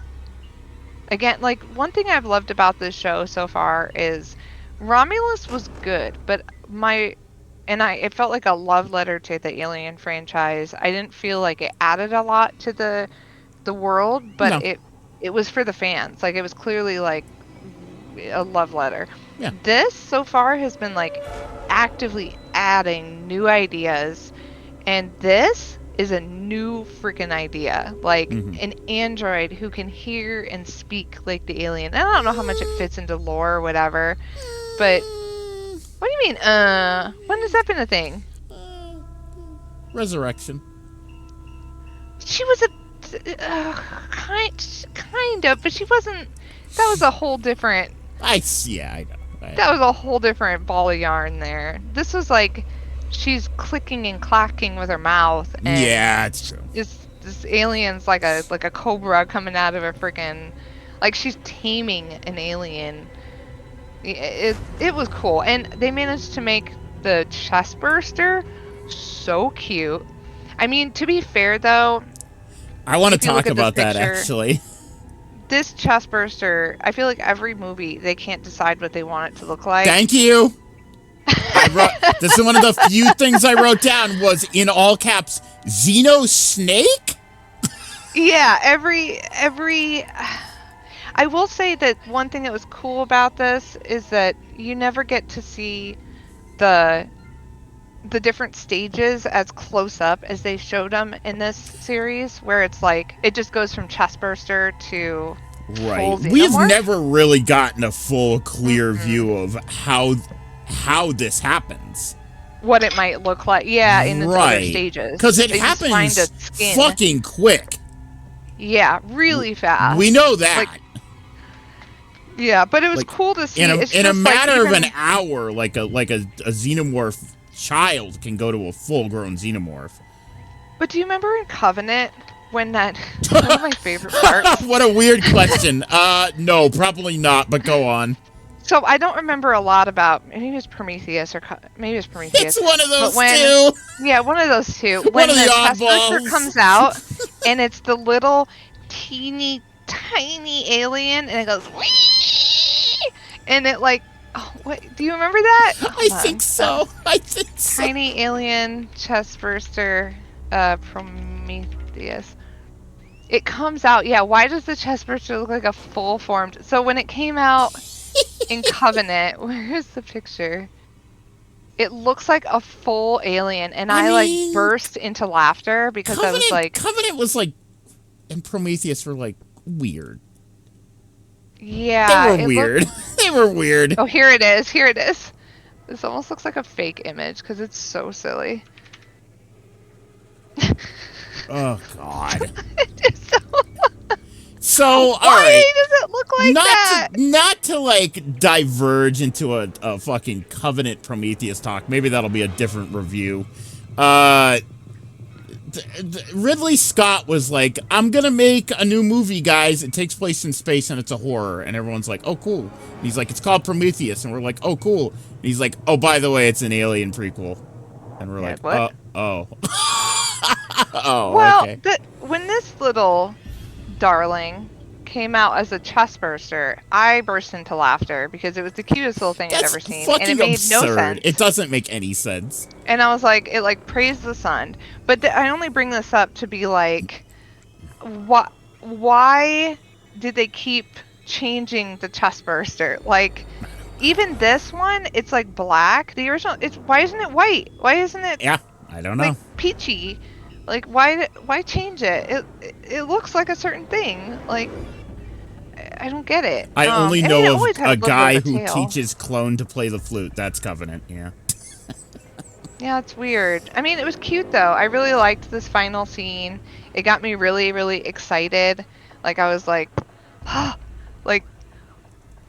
again, like, one thing I've loved about this show so far is Romulus was good, but it felt like a love letter to the Alien franchise. I didn't feel like it added a lot to the world, but it was for the fans. Like, it was clearly like a love letter. Yeah. This so far has been like actively adding new ideas, and this is a new freaking idea. Like, an android who can hear and speak like the alien. I don't know how much it fits into lore or whatever, but what do you mean, when has that been a thing? Resurrection. She was kind of, but she wasn't. That was a whole different. I know. That was a whole different ball of yarn there. This was like, she's clicking and clacking with her mouth. And yeah, it's true. This alien's like a cobra coming out of a freaking, like, she's taming an alien. It was cool, and they managed to make the chest burster so cute. I mean, to be fair though, I want to talk about that actually. This chest burster, I feel like every movie they can't decide what they want it to look like. Thank you. This is one of the few things I wrote down was in all caps, Xeno Snake? Yeah, I I will say that one thing that was cool about this is that you never get to see the different stages as close up as they showed them in this series, where it's like it just goes from chestburster to Right. full We've xenomorph. never really gotten a full, clear view of how this happens. What it might look like, yeah, in its other stages. Because it They just find happens a skin. fucking quick. Yeah, really fast. We know that. Like, yeah, but it was Like, cool to see. in a matter of an hour, like a xenomorph child can go to a full-grown xenomorph. But do you remember in Covenant when that one of my favorite parts? What a weird question. No, probably not, but go on. So I don't remember a lot about, maybe it was Prometheus or maybe it was Prometheus. It's one of those two. Yeah, one of those two. One When of the the chestburster oddballs. comes out and it's the little teeny tiny alien and it goes whee! And it like, oh, what, do you remember that? I think so. Tiny alien chestburster Prometheus. It comes out, yeah, why does the chestburster look like a full formed? So when it came out in Covenant, where's the picture? It looks like a full alien, and I like burst into laughter because I was like, Covenant was like, and Prometheus were like weird. yeah, They were weird. They were weird. Oh, here it is. Here it is. This almost looks like a fake image because it's so silly. Oh God. So So, all why right. does it look like that? Not to like diverge into a fucking Covenant Prometheus talk. Maybe that'll be a different review. Ridley Scott was like, I'm gonna make a new movie, guys. It takes place in space and it's a horror. And everyone's like, oh, cool. And he's like, it's called Prometheus. And we're like, oh, cool. And he's like, oh, by the way, it's an Alien prequel. And we're like, what? Oh. Oh, Well, okay. when this little darling came out as a chestburster, I burst into laughter because it was the cutest little thing I'd ever seen, and it made absurd. no sense. It doesn't make any sense. And I was like, it like praised the sun. But I only bring this up to be like, why did they keep changing the chestburster? Like, even this one, it's like black. The original, why isn't it white? Why isn't it? Yeah, I don't know. Like peachy. Like, why change it? It looks like a certain thing. Like, I don't get it. I only know of a guy who tail. teaches clone to play the flute. That's Covenant, yeah. Yeah, it's weird. I mean, it was cute, though. I really liked this final scene. It got me really, really excited. Like, I was like, like,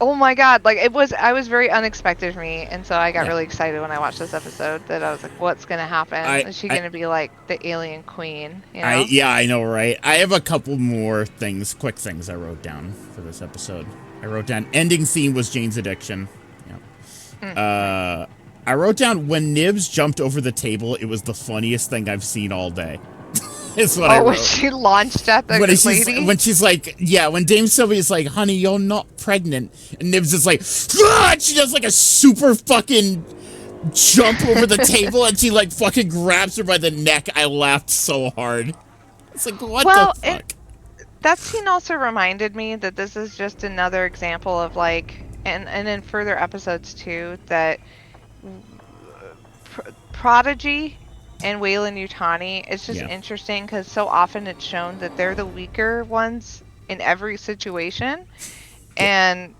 oh my God. Like, I was very unexpected for me. And so I got really excited when I watched this episode that I was like, what's going to happen? Is she going to be like the alien queen? You know? I know, right? I have a couple more quick things I wrote down for this episode. I wrote down ending theme was Jane's addiction. Yeah. I wrote down when Nibs jumped over the table, it was the funniest thing I've seen all day. Is what I wrote. When she launched at the lady? When she's like, yeah, when Dame Sylvia's like, honey, you're not pregnant. And Nibs is like, ah! And she does like a super fucking jump over the table and she like fucking grabs her by the neck. I laughed so hard. It's like, what the fuck? That scene also reminded me that this is just another example of like, and in further episodes too, that Prodigy and Wayland Yutani, it's just interesting because so often it's shown that they're the weaker ones in every situation, and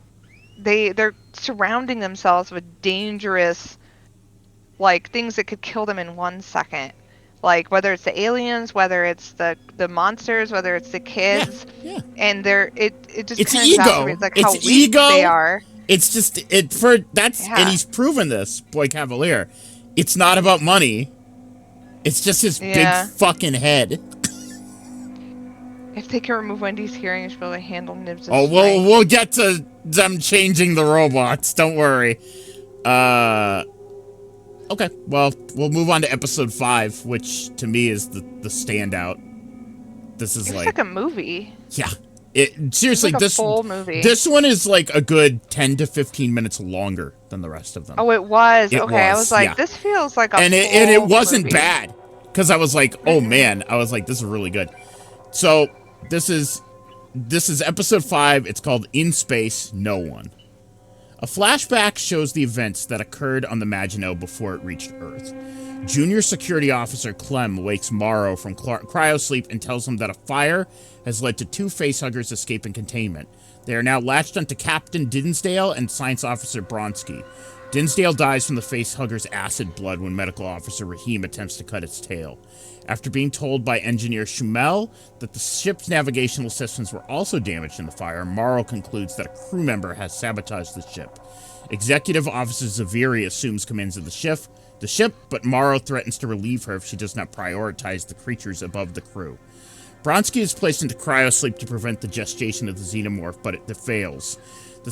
they're surrounding themselves with dangerous, like, things that could kill them in 1 second. Like, whether it's the aliens, whether it's the monsters, whether it's the kids, and it just it's kind ego. of exacerbates like how It's weak ego. they are. It's just and he's proven this, Boy Cavalier. It's not about money. It's just his big fucking head. If they can remove Wendy's hearing, she'll be able to handle Nibs. Oh, we'll get to them changing the robots. Don't worry. Okay, well, we'll move on to episode 5, which to me is the standout. This is like a movie. Yeah. Seriously, like a full movie. This one is like a good 10 to 15 minutes longer than the rest of them. Oh, it was. I was like, this feels like a and it wasn't movie. Bad because I was like, oh man, I was like, this is really good. So this is This is episode 5. It's called In Space, No One. A flashback shows the events that occurred on the Maginot before it reached Earth. Junior Security Officer Clem wakes Morrow from cryosleep and tells him that a fire has led to 2 facehuggers escaping containment. They are now latched onto Captain Dinsdale and Science Officer Bronsky. Dinsdale dies from the facehugger's acid blood when Medical Officer Rahim attempts to cut its tail. After being told by Engineer Schumel that the ship's navigational systems were also damaged in the fire, Morrow concludes that a crew member has sabotaged the ship. Executive Officer Zaviri assumes command of the ship, but Morrow threatens to relieve her if she does not prioritize the creatures above the crew. Bronsky is placed into cryosleep to prevent the gestation of the xenomorph, but it fails. In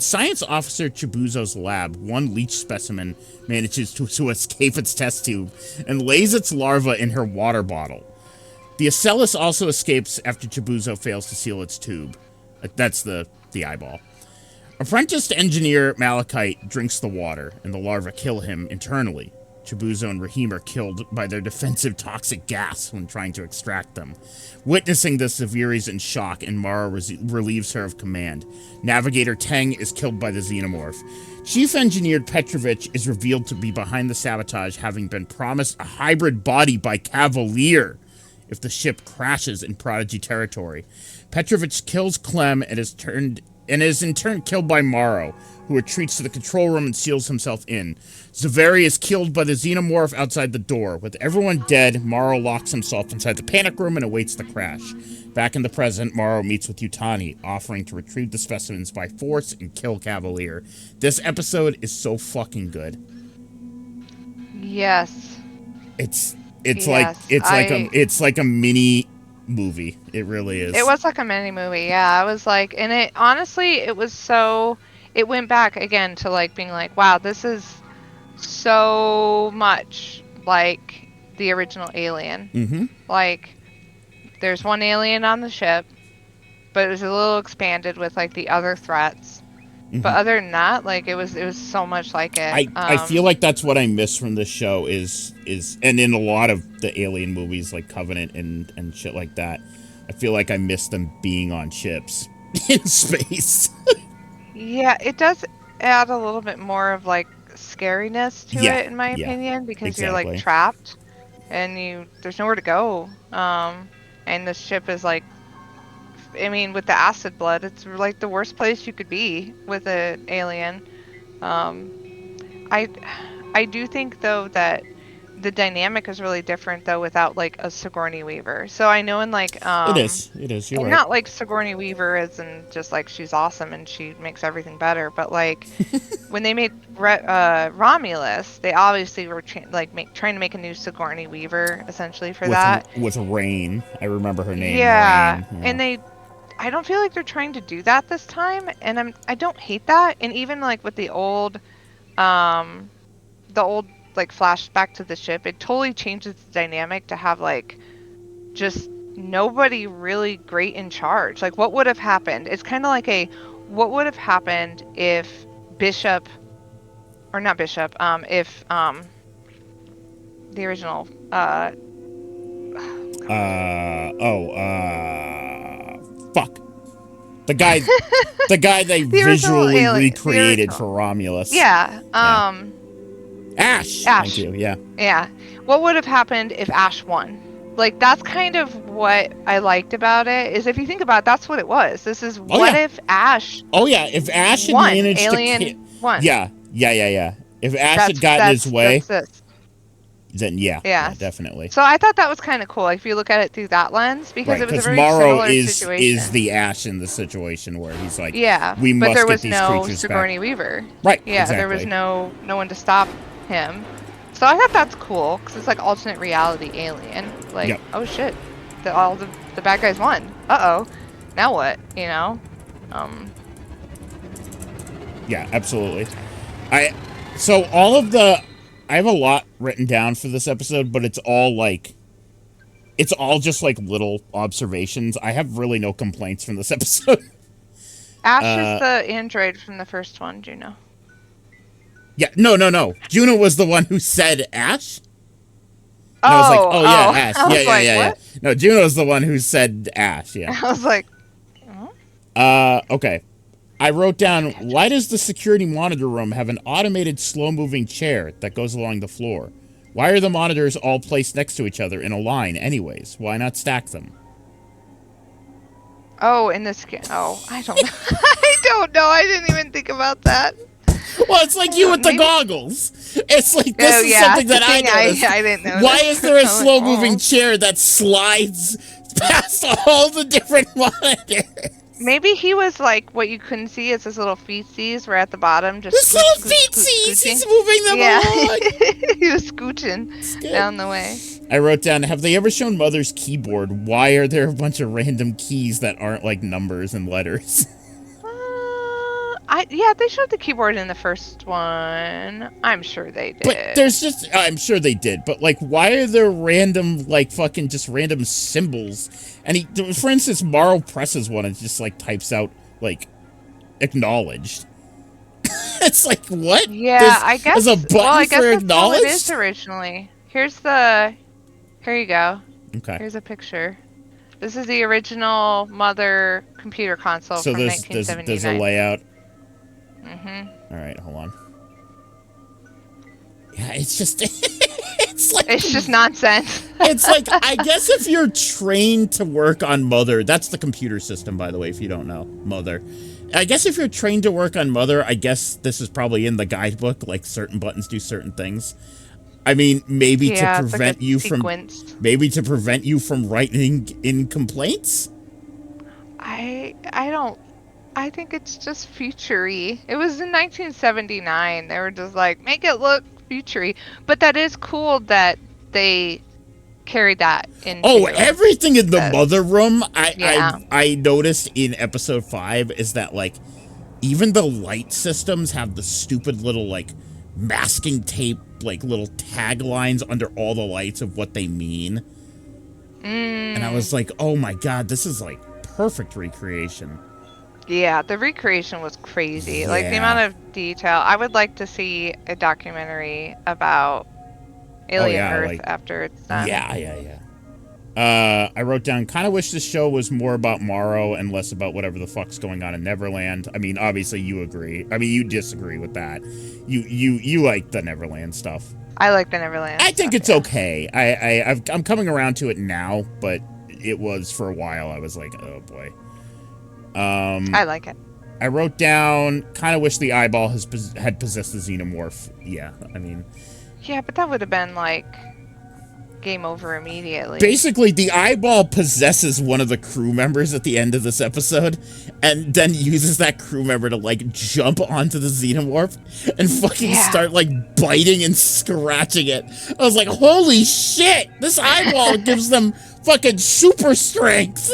Science Officer Chibuzo's lab, one leech specimen manages to escape its test tube and lays its larva in her water bottle. The Acellus also escapes after Chibuzo fails to seal its tube. That's the eyeball. Apprenticed engineer Malachite drinks the water, and the larvae kill him internally. Chibuzo and Rahim are killed by their defensive toxic gas when trying to extract them. Witnessing this, Zaviri's in shock, and Morrow relieves her of command. Navigator Teng is killed by the xenomorph. Chief Engineer Petrovich is revealed to be behind the sabotage, having been promised a hybrid body by Cavalier if the ship crashes in Prodigy territory. Petrovich kills Clem and is in turn killed by Morrow, who retreats to the control room and seals himself in. Zaveri is killed by the xenomorph outside the door. With everyone dead, Morrow locks himself inside the panic room and awaits the crash. Back in the present, Morrow meets with Yutani, offering to retrieve the specimens by force and kill Cavalier. This episode is so fucking good. Yes. It's like a mini movie. It really is. It was like a mini movie. Yeah, I was like, and it honestly, it was so. It went back again to like being like, wow, this is so much like the original Alien. Mm-hmm. Like, there's one alien on the ship, but it was a little expanded with like the other threats. Mm-hmm. But other than that, like it was so much like it. I feel like that's what I miss from this show is and in a lot of the Alien movies like Covenant and shit like that, I feel like I miss them being on ships in space. Yeah, it does add a little bit more of like scariness to it, in my opinion, because you're like trapped and there's nowhere to go. And the ship is like, I mean, with the acid blood, it's like the worst place you could be with an alien. I do think though that the dynamic is really different though without like a Sigourney Weaver. So I know in like it is. You're right. Not like Sigourney Weaver isn't just like she's awesome and she makes everything better, but like when they made Romulus, they obviously were trying to make a new Sigourney Weaver essentially for that. With Rain, I remember her name. Yeah, Rain, and I don't feel like they're trying to do that this time, and I don't hate that. And even like with the old like flashback to the ship, it totally changes the dynamic to have like just nobody really great in charge. Like what would have happened? It's kind of like what would have happened if Bishop, or not Bishop, if the original fuck. The guy they visually recreated for Romulus. Yeah. Ash. Thank you. Yeah. Yeah. What would have happened if Ash won? Like that's kind of what I liked about it. Is if you think about it, that's what it was. This is if Ash. Oh yeah, if Ash had managed Alien won. Yeah. If Ash had gotten his way, then yeah, definitely. So I thought that was kind of cool. Like, if you look at it through that lens, because it was a very Morrow similar situation. is the Ash in the situation where he's like, we must get these creatures back. But there was no Sigourney Weaver. Right. Yeah, exactly. there was no one to stop him. So I thought that's cool because it's like alternate reality Alien. Like, oh shit, all the bad guys won. Uh-oh, now what? You know? Yeah, absolutely. I have a lot written down for this episode, but it's all just like little observations. I have really no complaints from this episode. Ash is the android from the first one, Juno. Yeah, no. Juno was the one who said Ash? And I was like, Oh, oh yeah, oh. Ash. I Yeah, was yeah, like, yeah, yeah. what? No, Juno's the one who said Ash. Yeah. I was like, hmm? Okay. I wrote down, Tangent. why does the security monitor room have an automated slow-moving chair that goes along the floor? Why are the monitors all placed next to each other in a line anyways? Why not stack them? Oh, in the skin. Oh, I don't know. I don't know. I didn't even think about that. Well, it's like you with the Maybe. goggles. It's like, this Oh, is yeah. something The that I thing I noticed. I didn't Why notice. is there a I'm like, slow-moving oh. chair that slides past all the different monitors? Maybe he was like what you couldn't see is his little feetsies were at the bottom, just This scooch, little scooch, scooch, feetsies, scooching. he's moving them Yeah, along. he was scooching It's good. down the way. I wrote down, have they ever shown Mother's keyboard? Why are there a bunch of random keys that aren't like numbers and letters? Yeah, they showed the keyboard in the first one. I'm sure they But did. there's just, I'm sure they did, but like, why are there random, like, fucking just random symbols? And he, for instance, Morrow presses one and just like types out, like, acknowledged. It's like, what? Yeah, I There's a guess. Well, button I guess for that's how it is acknowledged? originally. Here you go. Okay. Here's a picture. This is the original Mother computer console So from there's a 1979. layout. Mm-hmm. All right, hold on. Yeah, it's just, it's like, It's just nonsense. it's like, I guess if you're trained to work on Mother, that's the computer system, by the way, if you don't know, Mother. I guess if you're trained to work on Mother, I guess this is probably in the guidebook, like certain buttons do certain things. I mean, maybe Yeah, to it's like prevent a you sequenced. from, maybe to prevent you from writing in complaints? I don't. I think it's just futury. It was in 1979. They were just like, make it look futury. But that is cool that they carried that into. Oh, everything in the this. Mother room, Yeah. I noticed in episode 5 is that, like, even the light systems have the stupid little, like, masking tape, like, little taglines under all the lights of what they mean. And I was like, oh my god, this is, like, perfect recreation. Yeah, the recreation was crazy. Yeah. Like the amount of detail. I would like to see a documentary about Alien Earth like, after it's done. Yeah. I wrote down, kind of wish this show was more about Morrow and less about whatever the fuck's going on in Neverland. I mean, obviously you agree. I mean, you disagree with that. You like the Neverland stuff. I like the Neverland. I think stuff, it's yeah. okay. I'm coming around to it now, but it was for a while. I was like, oh boy. I like it. I wrote down, kind of wish the eyeball had possessed the xenomorph. Yeah, I mean, Yeah, but that would have been like game over immediately. basically the eyeball possesses one of the crew members at the end of this episode, and then uses that crew member to like jump onto the xenomorph and fucking start like biting and scratching it. I was like, holy shit, this eyeball gives them fucking super strength.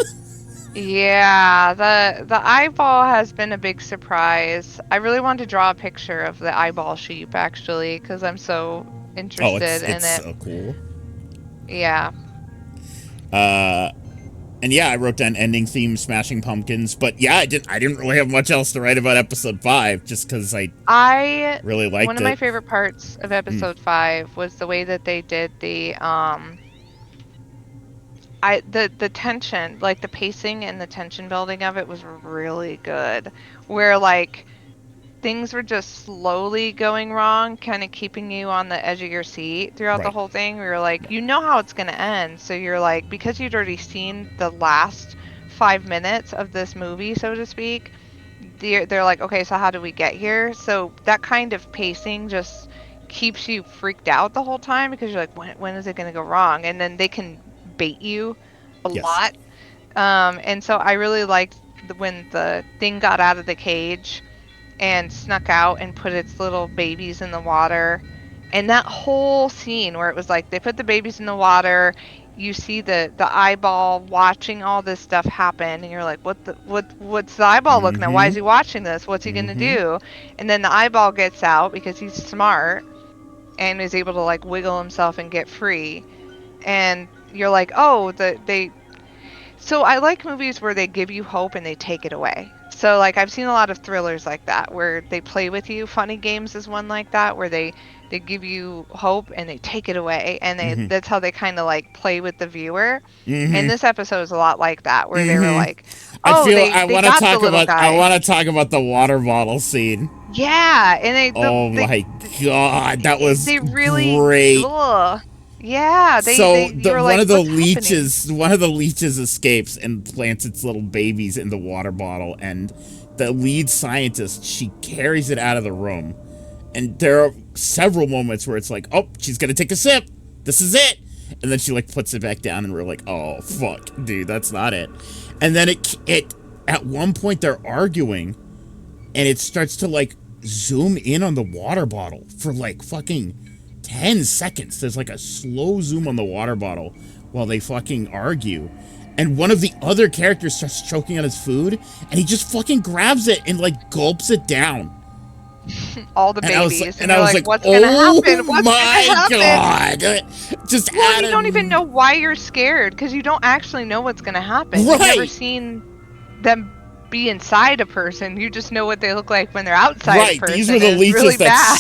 Yeah, the eyeball has been a big surprise. I really wanted to draw a picture of the eyeball sheep actually, because I'm so interested in it. It's so cool. Yeah. And yeah, I wrote down ending theme, Smashing Pumpkins, but yeah, I didn't really have much else to write about episode 5, just because I really liked it. One of my favorite parts of episode 5 was the way that they did the tension, like the pacing and the tension building of it was really good. Where like things were just slowly going wrong, kind of keeping you on the edge of your seat throughout the whole thing. We were like, you know how it's going to end. So you're like, because you'd already seen the last 5 minutes of this movie, so to speak, they're like, okay, so how do we get here? So that kind of pacing just keeps you freaked out the whole time because you're like, when is it going to go wrong? And then they can bait you a lot. And so I really liked when the thing got out of the cage and snuck out and put its little babies in the water, and that whole scene where it was like they put the babies in the water, you see the eyeball watching all this stuff happen, and you're like, what's the eyeball looking at? Why is he watching this? What's he gonna do? And then the eyeball gets out because he's smart and is able to like wiggle himself and get free, and you're like, oh, so I like movies where they give you hope and they take it away. So like I've seen a lot of thrillers like that where they play with you. Funny Games is one like that where they give you hope and they take it away, and Mm-hmm. that's how they kind of like play with the viewer. And Mm-hmm. this episode is a lot like that where they were Mm-hmm. like, "Oh, I they want to got the talk little about guy." the water bottle scene. Yeah, and Oh my god, that was they really great. ugh. Yeah, So you were like, "What's happening?" one of the leeches escapes and plants its little babies in the water bottle, and the lead scientist, she carries it out of the room. And there are several moments where it's like, oh, she's gonna take a sip. This is it. And then she like puts it back down, and we're like, oh fuck, dude, that's not it. And then it at one point they're arguing, and it starts to like zoom in on the water bottle for like fucking 10 seconds. There's like a slow zoom on the water bottle while they fucking argue. And one of the other characters starts choking on his food, and he just fucking grabs it and like gulps it down. All the And babies, I was like, "What's gonna oh happen? What's gonna my happen?" god! Just Well, out you of don't even know why you're scared because you don't actually know what's gonna happen. You've never right, seen them be inside a person. You just know what they look like when they're outside a right. person. These were the It's leeches really that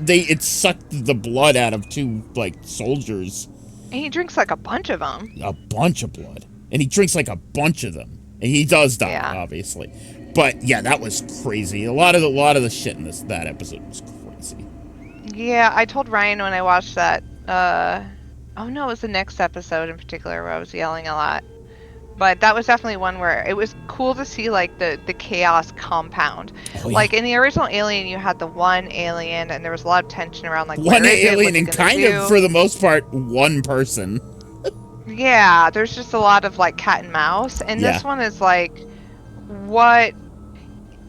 bad. sucked the blood out of two like soldiers. And he drinks like a bunch of them. A bunch of blood, and he drinks like a bunch of them, and he does die, Yeah. obviously. But yeah, that was crazy. A lot of the shit in that episode was crazy. Yeah, I told Ryan when I watched that. Oh no, it was the next episode in particular where I was yelling a lot. But that was definitely one where it was cool to see like the chaos compound. Oh, yeah. Like in the original Alien, you had the one alien, and there was a lot of tension around like One where is it? alien What's he and gonna kind do? of, for the most part, one person. Yeah, there's just a lot of like cat and mouse, and Yeah. this one is like what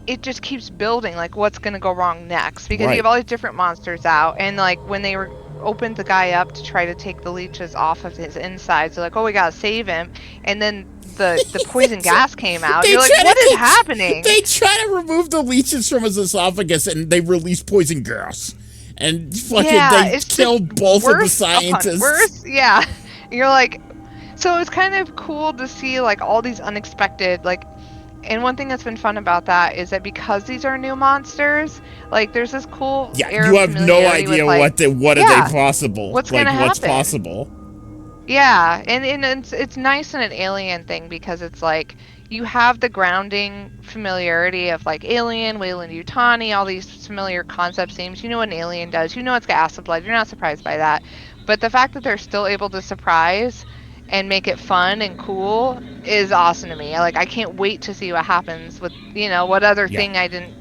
it just keeps building, like what's gonna go wrong next, because Right. you have all these different monsters out, and like when they were opened the guy up to try to take the leeches off of his insides, they're like, oh, we gotta save him, and then the poison gas came out. You're like, what is happening? They try to remove the leeches from his esophagus, and they release poison gas. And fucking they kill both of the scientists. Worse, yeah. You're like, so it's kind of cool to see like all these unexpected like. And one thing that's been fun about that is that because these are new monsters, like there's this cool air you of have no idea with, like, what are they possible. What's gonna happen? What's possible. Yeah, and it's nice in an Alien thing because it's like you have the grounding familiarity of like Alien, Weyland-Yutani, all these familiar concept themes. You know what an alien does. You know it's got acid blood. You're not surprised by that. But the fact that they're still able to surprise and make it fun and cool is awesome to me. Like I can't wait to see what happens with, what other thing I didn't.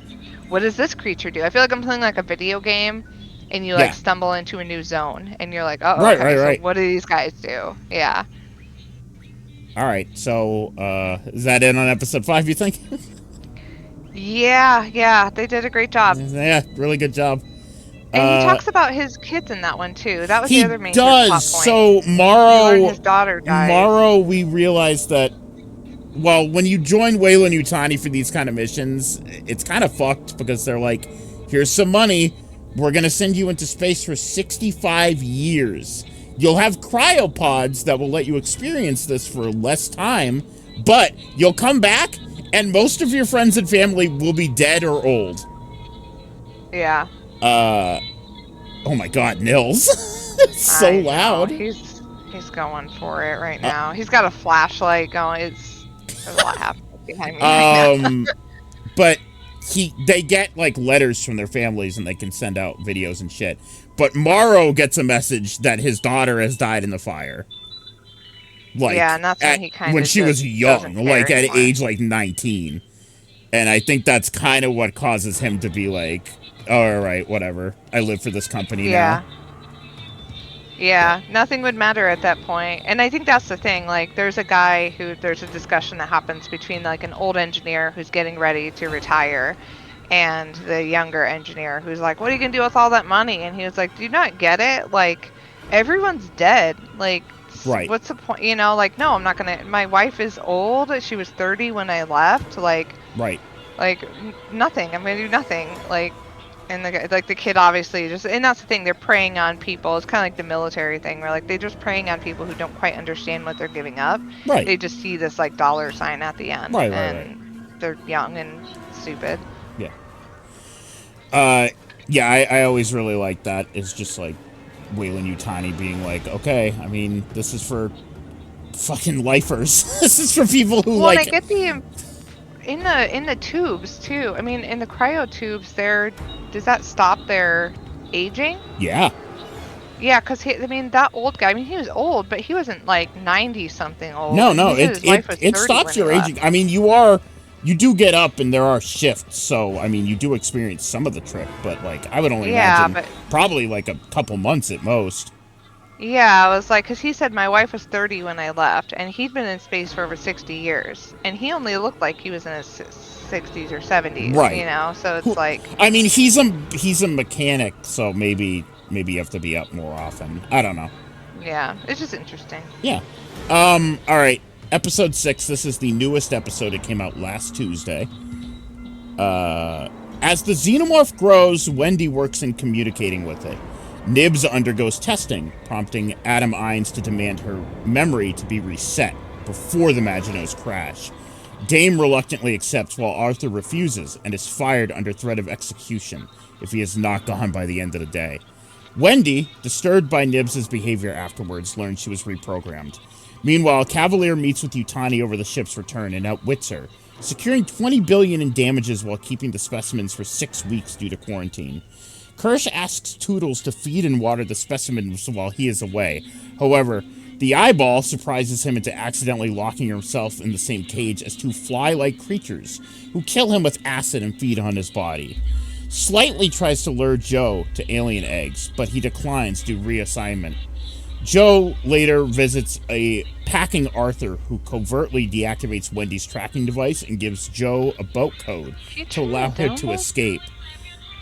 What does this creature do? I feel like I'm playing like a video game, and you like stumble into a new zone, and you're like, oh, right. So what do these guys do? Yeah. All right, so is that it on episode 5? You think? Yeah, they did a great job. Yeah, really good job. And he talks about his kids in that one too. That was the other major plot point. So Morrow, his daughter dies. Morrow, we realized that. Well, when you join Weyland-Yutani for these kind of missions, it's kind of fucked because they're like, here's some money. We're going to send you into space for 65 years. You'll have cryopods that will let you experience this for less time, but you'll come back and most of your friends and family will be dead or old. Yeah. Oh my god, Nils. It's so loud. He's going for it right now. He's got a flashlight going. There's a lot happening behind me right now. But they get like letters from their families and they can send out videos and shit. But Morrow gets a message that his daughter has died in the fire. Like, yeah, and that's when he kind of when she was young, like at age like 19. And I think that's kind of what causes him to be like, all right, whatever. I live for this company now. Yeah, nothing would matter at that point. And I think that's the thing. Like, there's a discussion that happens between like an old engineer who's getting ready to retire and the younger engineer who's like, what are you going to do with all that money? And he was like, do you not get it? Like, everyone's dead. Like, right. What's the point? Like, no, I'm not going to. My wife is old. She was 30 when I left. Like, right. Like, nothing. I'm going to do nothing. Like, and the kid obviously just, and that's the thing, they're preying on people. It's kind of like the military thing where like they're just preying on people who don't quite understand what they're giving up. Right. They just see this like dollar sign at the end. Right. they're young and stupid. Yeah. Yeah, I always really like that. It's just like Weyland Yutani being like, okay, I mean, this is for fucking lifers. This is for people who Well, and I like. get the in the tubes too. I mean, in the cryo tubes, does that stop their aging? Yeah. Yeah, because I mean, that old guy. I mean, he was old, but he wasn't like 90 something old. No, And no, he said his wife was it 30 stops when he your left. aging. I mean, you do get up and there are shifts, so I mean, you do experience some of the trip, but like I would only imagine probably like a couple months at most. Yeah, I was like, because he said my wife was 30 when I left, and he'd been in space for over 60 years, and he only looked like he was in his 60s or 70s, Right. you know? So it's like... I mean, he's a mechanic, so maybe you have to be up more often. I don't know. Yeah, it's just interesting. Yeah. All right. Episode 6. This is the newest episode. It came out last Tuesday. As the xenomorph grows, Wendy works in communicating with it. Nibs undergoes testing, prompting Adam Ines to demand her memory to be reset before the Maginot's crash. Dame reluctantly accepts while Arthur refuses and is fired under threat of execution if he is not gone by the end of the day. Wendy, disturbed by Nibs' behavior afterwards, learns she was reprogrammed. Meanwhile, Cavalier meets with Yutani over the ship's return and outwits her, securing $20 billion in damages while keeping the specimens for 6 weeks due to quarantine. Kirsch asks Toodles to feed and water the specimens while he is away. However, the eyeball surprises him into accidentally locking himself in the same cage as two fly-like creatures, who kill him with acid and feed on his body. Slightly tries to lure Joe to alien eggs, but he declines due to reassignment. Joe later visits a packing Arthur, who covertly deactivates Wendy's tracking device and gives Joe a boat code to allow her to escape.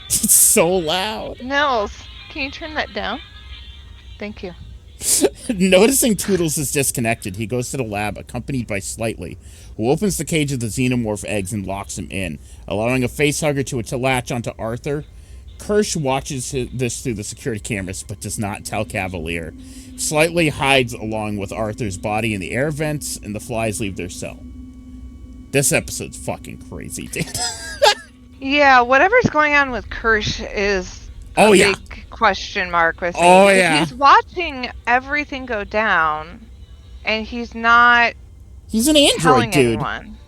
It's so loud. No, can you turn that down? Thank you. Noticing Toodles is disconnected, he goes to the lab, accompanied by Slightly, who opens the cage of the xenomorph eggs and locks him in, allowing a facehugger to latch onto Arthur. Kirsch watches this through the security cameras, but does not tell Cavalier. Slightly hides along with Arthur's body in the air vents, and the flies leave their cell. This episode's fucking crazy, dude. Yeah, whatever's going on with Kirsch is a big question mark with me. Oh, yeah. He's watching everything go down, and he's not... He's an android, telling dude. Anyone.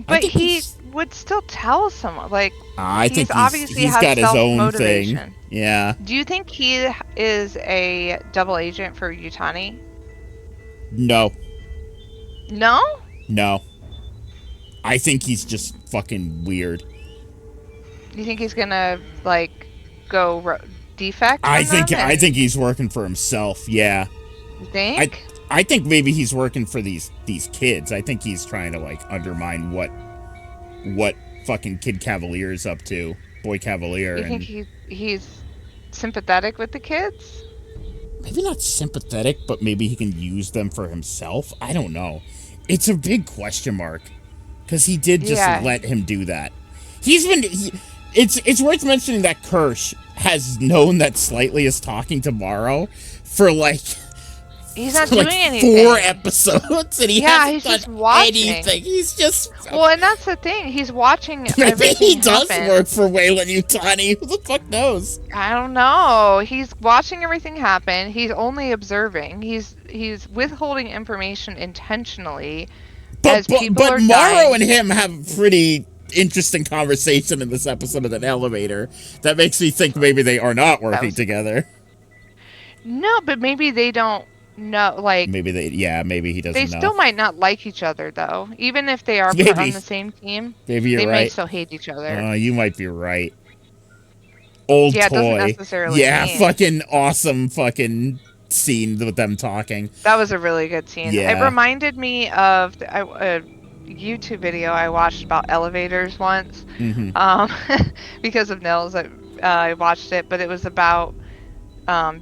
But he would still tell someone. Like, I think obviously he's got his own thing. Yeah. Do you think he is a double agent for Yutani? No. No? No. I think he's just fucking weird. You think he's gonna like go defect? I think he's working for himself. Yeah. You think? I think maybe he's working for these kids. I think he's trying to like undermine what fucking Kid Cavalier is up to, Boy Cavalier. You think he's sympathetic with the kids? Maybe not sympathetic, but maybe he can use them for himself. I don't know. It's a big question mark because he did just let him do that. It's worth mentioning that Kirsch has known that Slightly is talking to Morrow for like he's not doing anything. 4 episodes, and he hasn't he's done just watching. anything. He's just and that's the thing. He's watching. Maybe he does work for Weyland Yutani. Who the fuck knows? I don't know. He's watching everything happen. He's only observing. He's withholding information intentionally. But Morrow and him have a pretty interesting conversation in this episode of an elevator that makes me think maybe they are not working together. No, but maybe they don't know. Like maybe he doesn't. They still might not like each other though, even if they are on the same team. Maybe you're right. They might still hate each other. You might be right. Old toy. It doesn't necessarily mean. Fucking awesome fucking scene with them talking. That was a really good scene. Yeah. It reminded me of a YouTube video I watched about elevators once. Mm-hmm. Because of Nils, I watched it, but it was about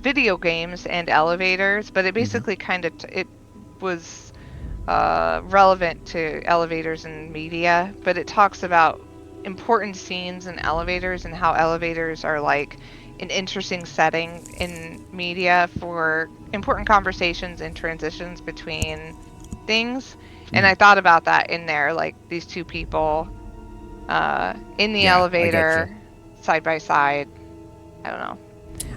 video games and elevators. But it basically it was relevant to elevators and media. But it talks about important scenes in elevators and how elevators are like an interesting setting in media for important conversations and transitions between things. And I thought about that in there, like these two people in the elevator, side by side. I don't know.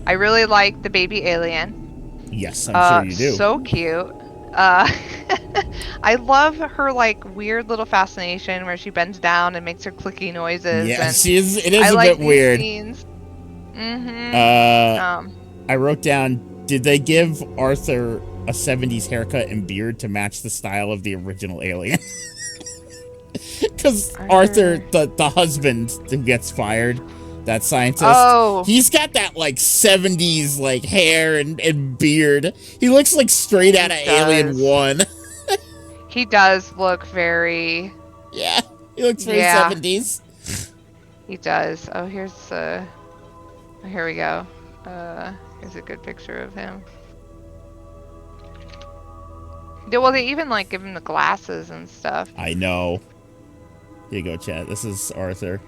I really like the baby alien. Yes, I'm sure you do. So cute. I love her like weird little fascination where she bends down and makes her clicky noises. Yeah, and she is. It is a like bit weird. Scenes. I wrote down, did they give Arthur a 70s haircut and beard to match the style of the original Alien? Because Arthur, the husband who gets fired, that scientist, he's got that like 70s like hair and beard. He looks like straight out of Alien 1. He does look very... Yeah, he looks very 70s. He does. Oh, here's here we go. Here's a good picture of him. Well, they even like give him the glasses and stuff. I know. Here you go, chat. This is Arthur.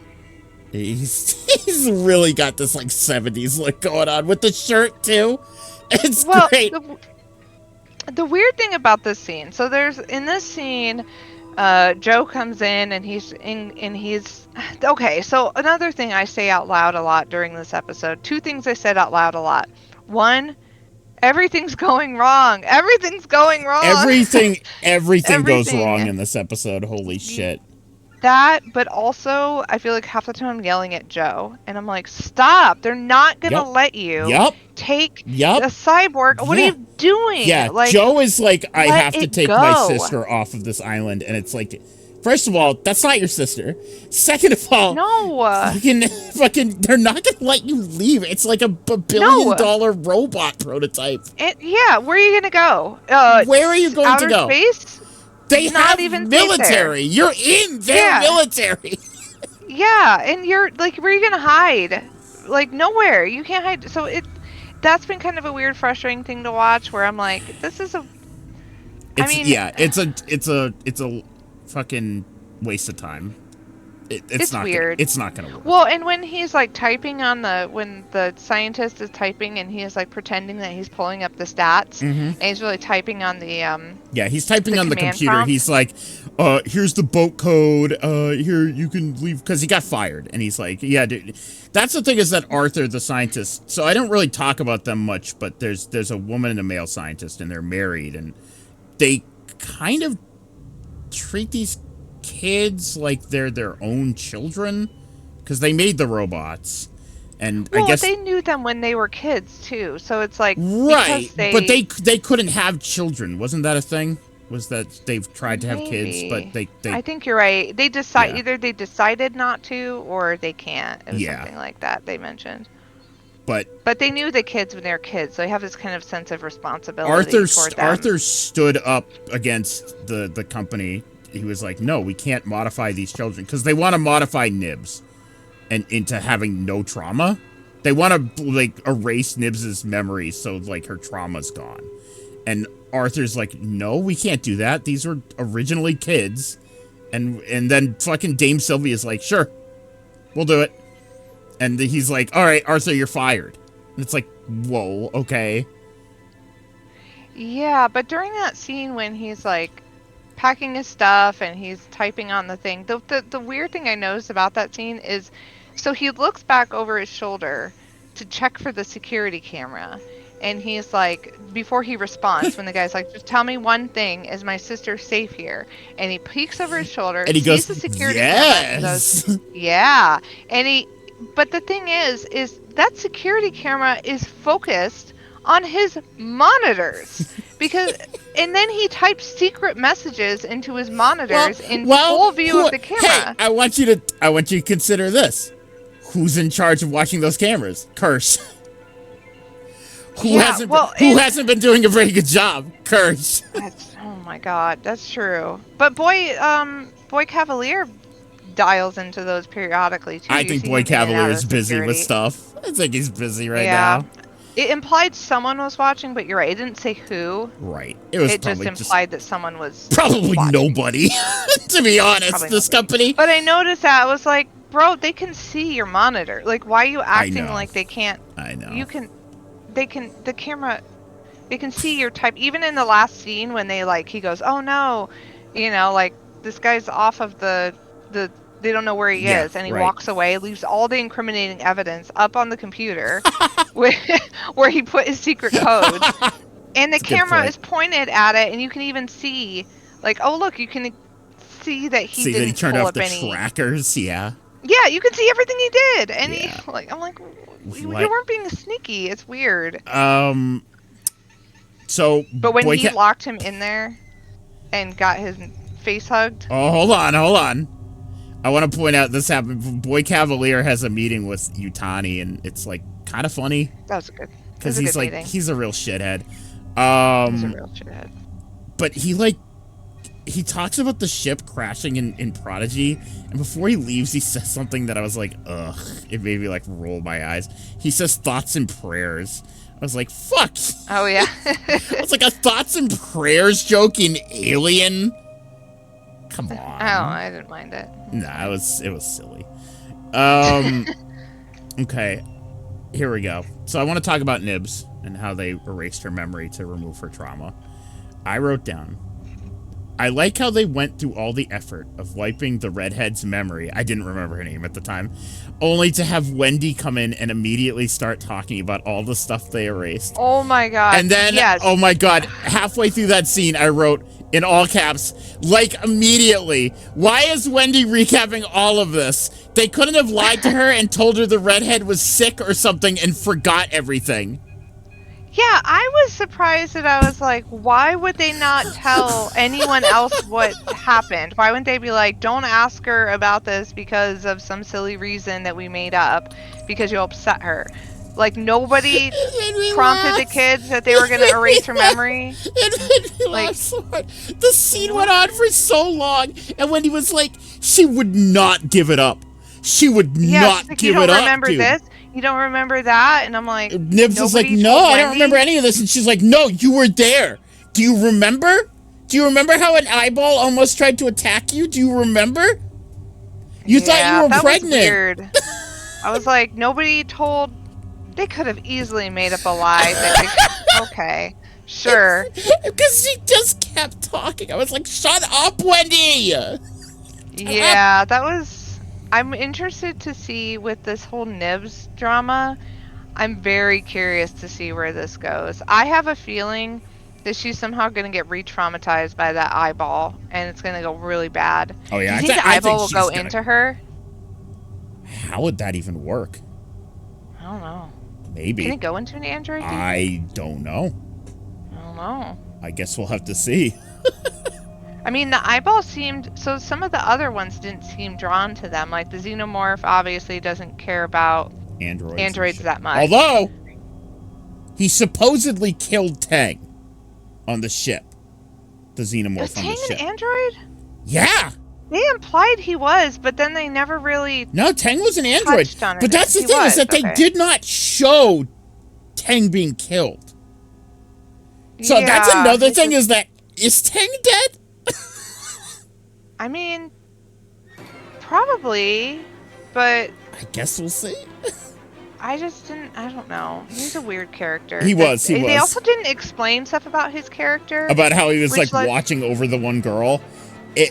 He's really got this like 70s look going on with the shirt too. It's great. The weird thing about this scene, so there's in this scene, Joe comes in and he's okay. So another thing I say out loud a lot during this episode. Two things I said out loud a lot. One, everything's going wrong. Everything's going wrong. Everything goes wrong in this episode. Holy shit. That, but also, I feel like half the time I'm yelling at Joe, and I'm like, stop! They're not gonna let you take a cyborg. What are you doing? Yeah, like, Joe is like, I have to take my sister off of this island, and it's like, first of all, that's not your sister. Second of all, no, fucking, they're not gonna let you leave. It's like a billion-dollar robot prototype. Yeah, where are you gonna go? Where are you going to go? Outer space? They have military. You're in their military. Yeah, and you're like, where are you gonna hide? Like nowhere. You can't hide. So that's been kind of a weird, frustrating thing to watch. Where I'm like, this is a. It's a fucking waste of time. It's not weird. It's not gonna work. Well, and when he's like typing when the scientist is typing and he is like pretending that he's pulling up the stats, and he's really typing on the he's typing on the computer. Prompt. He's like, here's the boat code. Here you can leave, because he got fired, and he's like, yeah, dude. That's the thing, is that Arthur, the scientist. So I don't really talk about them much, but there's a woman and a male scientist, and they're married, and they kind of treat these kids like they're their own children, because they made the robots, and I guess they knew them when they were kids too. So it's like, right, but they couldn't have children. Wasn't that a thing? Was that they've tried to have kids, but they I think you're right. They either they decided not to, or they can't. It was something like that they mentioned. But they knew the kids when they were kids, so they have this kind of sense of responsibility toward them. Arthur stood up against the company. He was like, no, we can't modify these children, because they want to modify Nibs and into having no trauma. They want to like erase Nibs's memories so like her trauma's gone. And Arthur's like, no, we can't do that. These were originally kids. And then fucking Dame Sylvia's like, sure, we'll do it. And he's like, all right, Arthur, you're fired. And it's like, whoa, okay. Yeah, but during that scene when he's like packing his stuff and he's typing on the thing, the weird thing I noticed about that scene is, so he looks back over his shoulder to check for the security camera, and he's like, before he responds, when the guy's like, just tell me one thing, is my sister safe here? And he peeks over his shoulder and he goes, the security yes. camera, and goes, yeah. But the thing is that security camera is focused on his monitors, and then he types secret messages into his monitors in full view of the camera. Hey, I want you to consider this. Who's in charge of watching those cameras? Curse. Who hasn't been doing a very good job? Curse. Oh my God, that's true. But Boy Cavalier dials into those periodically too. I think Boy Cavalier is busy with stuff. I think he's busy right now. It implied someone was watching, but you're right. It didn't say who. Right. It just implied that someone was probably watching. Nobody, to be honest, probably this nobody. Company. But I noticed that. I was like, bro, they can see your monitor. Like, why are you acting like they can't? I know. The camera, they can see your type. Even in the last scene when he goes, oh no, You know, like this guy's off of the they don't know where he Yeah, is, and he right. walks away, leaves all the incriminating evidence up on the computer where, where he put his secret code. And the That's a good camera point. is pointed at it, and you can even see, like, oh look, you can see that he See that he didn't turned pull off up the any. trackers. Yeah. Yeah, you can see everything he did, and he Yeah. like, I'm like, you What? weren't being sneaky. It's weird. So But when boy, he locked him in there and got his face hugged. oh, hold on. I want to point out this happened. Boy Cavalier has a meeting with Utani, and it's like kind of funny That was good. because It was a he's good like meeting. he's a real shithead. He's a real shithead. But he talks about the ship crashing in Prodigy, and before he leaves, he says something that I was like, ugh. It made me like roll my eyes. He says thoughts and prayers. I was like, fuck. Oh yeah. It's like a thoughts and prayers joke in Alien. Come on. I didn't mind it. Nah, it was silly. Okay, here we go. So I want to talk about Nibs and how they erased her memory to remove her trauma. I wrote down, I like how they went through all the effort of wiping the redhead's memory. I didn't remember her name at the time. Only to have Wendy come in and immediately start talking about all the stuff they erased. Oh my god. And then, yes. oh my god, halfway through that scene, I wrote in all caps, like immediately, why is Wendy recapping all of this? They couldn't have lied to her and told her the redhead was sick or something and forgot everything. Yeah, I was surprised that I was like, why would they not tell anyone else what happened? Why wouldn't they be like, don't ask her about this because of some silly reason that we made up because you upset her? Like, nobody prompted the kids that they were going to erase her memory. It made me laugh so hard. The scene went on for so long, and Wendy was like, she would not give it up. She would not like, give you it don't up, remember dude. this? You don't remember that? And I'm like, Nibs is like, nobody no, told I don't Wendy? remember any of this. And she's like, no, you were there. Do you remember? Do you remember how an eyeball almost tried to attack you? Do you remember? You thought you were that pregnant. Was weird. I was like, nobody told. They could have easily made up a lie. Okay, sure. Because she just kept talking. I was like, shut up, Wendy. Yeah, that was. I'm interested to see with this whole Nibs drama. I'm very curious to see where this goes. I have a feeling that she's somehow going to get re-traumatized by that eyeball, and it's going to go really bad. Oh yeah, Do you think the eyeball will go into her? How would that even work? I don't know. Maybe. Can it go into an android? I don't know. I don't know. I guess we'll have to see. I mean, the eyeball seemed... So some of the other ones didn't seem drawn to them. Like, the xenomorph obviously doesn't care about androids that much. Although, he supposedly killed Tang on the ship. The xenomorph Was on the Tang ship. an android? Yeah! They implied he was, but then they never really... No, Tang was an android. touched on it. But that's the thing, is that they did not show Tang being killed. So that's another thing, is that... Is Tang dead? I mean, probably, but... I guess we'll see. I just didn't... I don't know. He's a weird character. He was. They also didn't explain stuff about his character. About how he was, like, watching over the one girl.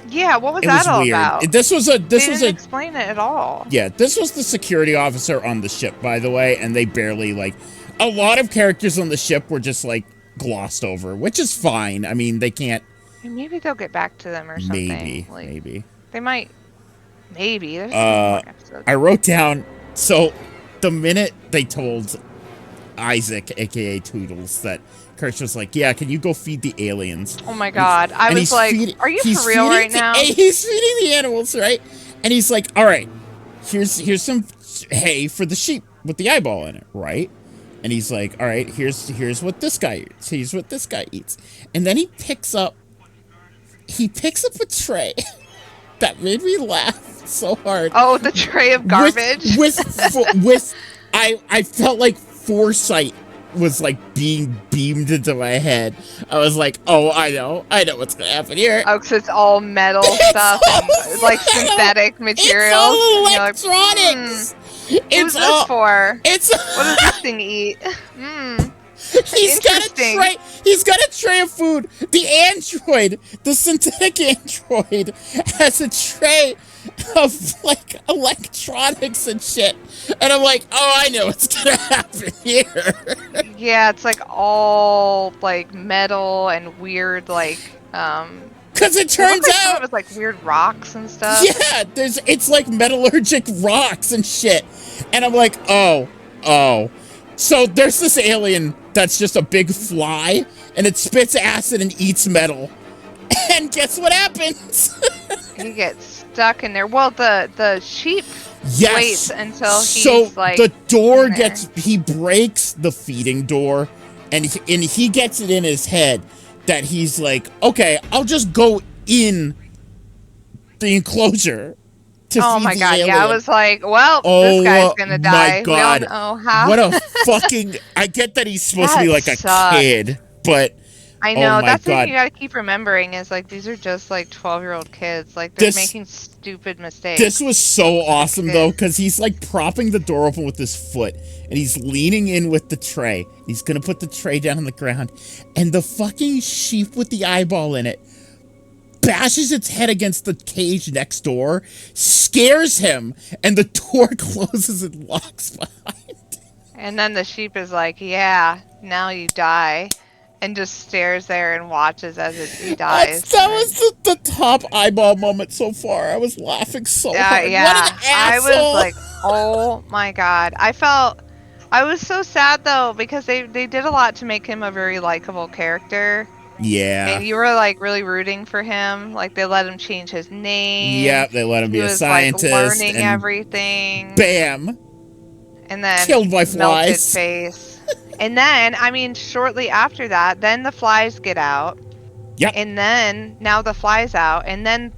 Yeah, what was that all about? This was a... They didn't explain it at all. Yeah, this was the security officer on the ship, by the way, and they barely, like... A lot of characters on the ship were just, like, glossed over, which is fine. I mean, they can't... Maybe they'll get back to them or something. Maybe. They might... Maybe. There's more episodes. I wrote down... So, the minute they told Isaac, a.k.a. Toodles, that Kirsch was like, yeah, can you go feed the aliens? Oh my god. I was like, are you for real right now? He's feeding the animals, right? And he's like, all right, here's some hay for the sheep with the eyeball in it, right? And he's like, all right, here's what this guy eats. Here's what this guy eats. And then he picks up a tray that made me laugh so hard. Oh, the tray of garbage? I felt like foresight was like being beamed into my head. I was like, oh, I know what's gonna happen here. Oh, because it's all metal stuff, and, like synthetic materials. It's all electronics. Who's this for? What does this thing eat? He's got a Interesting. tray. He's got a tray of food. The android, the synthetic android, has a tray of like electronics and shit. And I'm like, oh, I know what's gonna happen here. Yeah, it's like all like metal and weird Because it turns some of out, it was like weird rocks and stuff. yeah, it's like metallurgic rocks and shit. And I'm like, oh. So there's this alien that's just a big fly, and it spits acid and eats metal. And guess what happens? He gets stuck in there. Well, the sheep waits until he's like the door he breaks the feeding door, and he gets it in his head that he's like, okay, I'll just go in the enclosure to oh feed my the god, alien. yeah, I was like, well, this guy's gonna die. My god. We all know how. What a fucking, I get that he's supposed to be like a kid, but I know, oh my that's the god. thing you gotta keep remembering is like these are just like 12-year-old kids. Like they're making stupid mistakes. This was so awesome though, because he's like propping the door open with his foot, and he's leaning in with the tray. He's gonna put the tray down on the ground, and the fucking sheep with the eyeball in it bashes its head against the cage next door, scares him, and the door closes and locks behind. And then the sheep is like, yeah, now you die. And just stares there and watches as he dies. That was the top eyeball moment so far. I was laughing so hard. Yeah, what an asshole. I was like, oh my god. I was so sad though, because they did a lot to make him a very likable character. Yeah. And you were like really rooting for him. Like they let him change his name. Yep, they let him be a scientist. Like, learning everything. Bam. And then killed by flies. Melted face. And then, I mean, shortly after that, then the flies get out. Yep. And then now the flies out, and then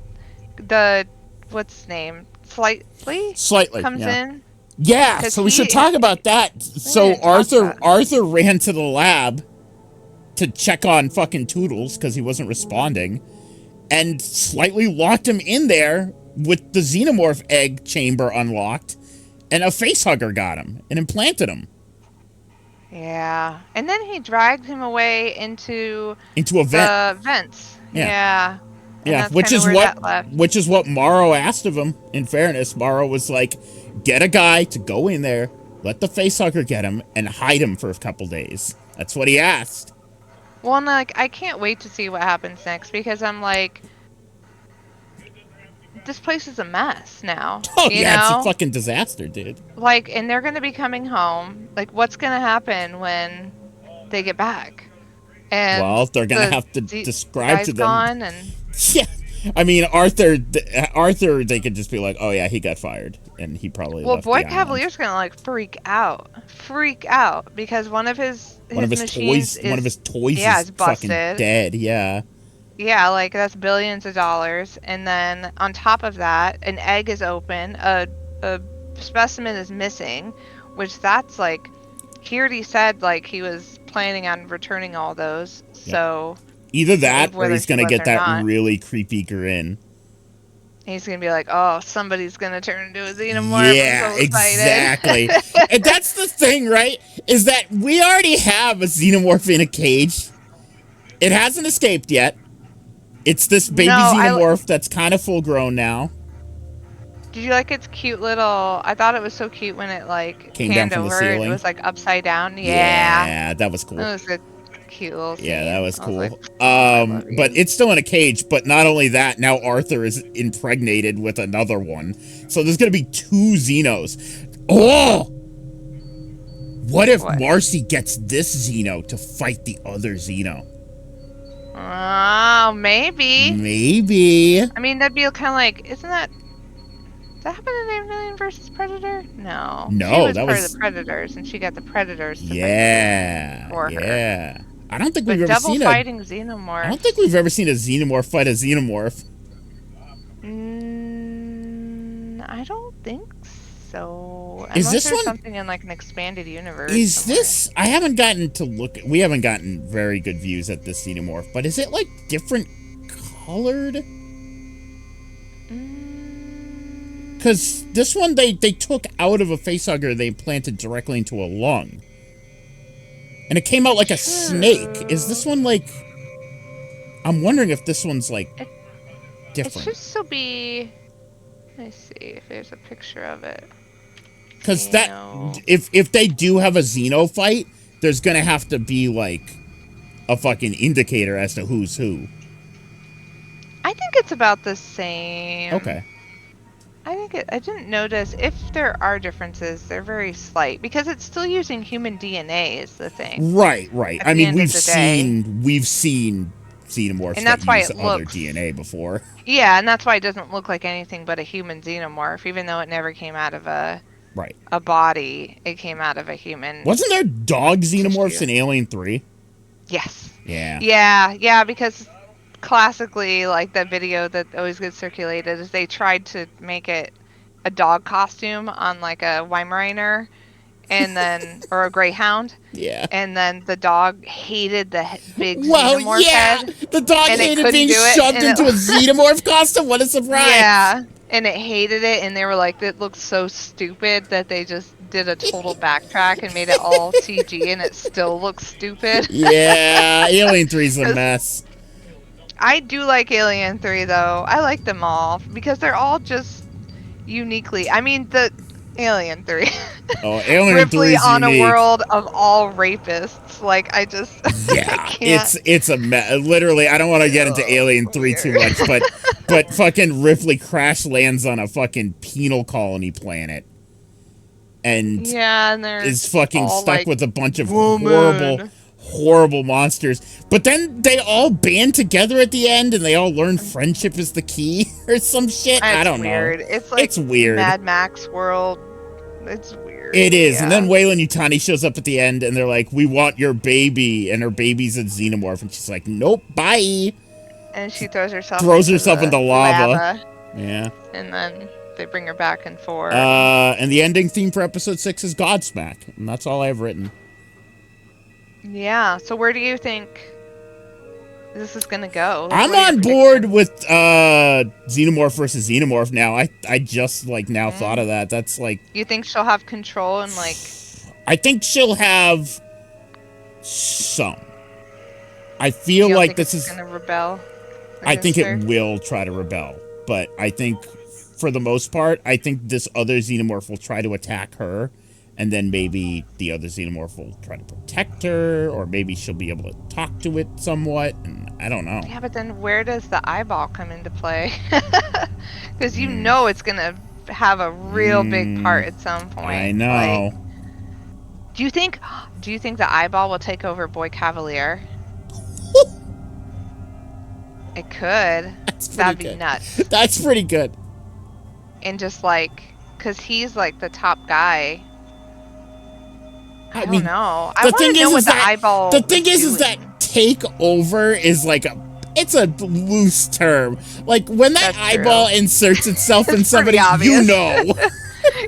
what's his name? Slightly comes in. Yeah, so we should talk about that. So Arthur ran to the lab to check on fucking Toodles because he wasn't responding, and Slightly locked him in there with the xenomorph egg chamber unlocked, and a facehugger got him and implanted him. Yeah, and then he dragged him away into a vent. The vents. Yeah. Yeah, which is what Morrow asked of him. In fairness, Morrow was like, get a guy to go in there, let the facehugger get him, and hide him for a couple days. That's what he asked. Well, and like, I can't wait to see what happens next, because I'm like, this place is a mess now. Oh, yeah, it's a fucking disaster, dude. Like, and they're going to be coming home. Like, what's going to happen when they get back? And well, they're going to have to describe to them. Gone and... Yeah. I mean, Arthur, they could just be like, oh, yeah, he got fired. And he probably left Boy the Cavalier's going to, like, freak out. Because one of his toys is fucking dead, yeah. Yeah, like, that's billions of dollars. And then on top of that, an egg is open, a specimen is missing, which that's, like, he already said, like, he was planning on returning all those, so... Either that, or he's going to get that really creepy grin. He's going to be like, oh, somebody's going to turn into a xenomorph. Yeah, exactly. And that's the thing, right? Is that we already have a xenomorph in a cage. It hasn't escaped yet. It's this baby xenomorph that's kind of full grown now. Did you like its cute little... I thought it was so cute when it, like, came down from the ceiling. It was, like, upside down. Yeah, that was cool. That was a cute little scene. Yeah, that was cool. But it's still in a cage, but not only that, now Arthur is impregnated with another one. So there's going to be 2 Xenos. Oh! What if Marcy gets this Xeno to fight the other Xeno? Oh, maybe. Maybe. I mean, that'd be kind of like... Isn't that... Does that happen in Alien vs. Predator? No. No, that was part of the Predators, and she got the Predators to fight for her. I don't think we've ever seen fighting xenomorph. I don't think we've ever seen a xenomorph fight a xenomorph. I don't think so. Is this one something in like an expanded universe? Is this? I haven't gotten to look. We haven't gotten very good views at this xenomorph, but is it like different colored? Because this one they took out of a facehugger, they implanted directly into a lung. And it came out like a snake. Is this one like... I'm wondering if this one's like different. It should still be... Let me see if there's a picture of it. Because that... If they do have a Xeno fight, there's gonna have to be like a fucking indicator as to who's who. I think it's about the same. Okay. I didn't notice if there are differences. They're very slight because it's still using human DNA is the thing. Right. I mean, we've seen xenomorphs and that's that why use it other looks, DNA before. Yeah, and that's why it doesn't look like anything but a human xenomorph, even though it never came out of a body. It came out of a human. Wasn't there dog xenomorphs in Alien 3? Yes. Yeah. Yeah, because classically, like that video that always gets circulated is they tried to make it a dog costume on like a Weimaraner and then or a greyhound. Yeah. And then the dog hated the big xenomorph head. The dog hated being shoved into a xenomorph costume. What a surprise. Yeah. And it hated it, and they were like, it looks so stupid that they just did a total backtrack and made it all CG, and it still looks stupid. Yeah, Alien 3's a mess. I do like Alien 3, though. I like them all, because they're all just uniquely... I mean, the Alien 3. Oh, Alien Ripley 3's on unique. A world of all rapists. Like, I just... Yeah, I can't. it's a mess. Literally, I don't want to get into Alien 3 too much, but fucking Ripley crash lands on a fucking penal colony planet. And is fucking stuck like, with a bunch of horrible monsters. But then they all band together at the end and they all learn friendship is the key or some shit. I don't know. It's like it's weird. Mad Max world. It's weird. It is. Yeah. And then Weyland Yutani shows up at the end and they're like, we want your baby. And her baby's a xenomorph. And she's like, nope, bye. And she throws herself into lava. Yeah. And then they bring her back in 4. And the ending theme for episode 6 is Godsmack. And that's all I have written. Yeah. So where do you think this is going to go? I'm on board with Xenomorph versus Xenomorph now. I just like now thought of that. That's like... You think she'll have control and like... I think she'll have some. I feel like this is... going to rebel? I think it will try to rebel. But I think for the most part, I think this other Xenomorph will try to attack her. And then maybe the other Xenomorph will try to protect her, or maybe she'll be able to talk to it somewhat, and I don't know. Yeah, but then where does the eyeball come into play? Because you know it's going to have a real big part at some point. I know. Like, do you think the eyeball will take over Boy Cavalier? It could. That'd be nuts. That's pretty good. And just like, because he's like the top guy. I don't know. I want to know what the eyeball. The thing is that takeover is like it's a loose term. Like when that eyeball inserts itself in somebody, you know.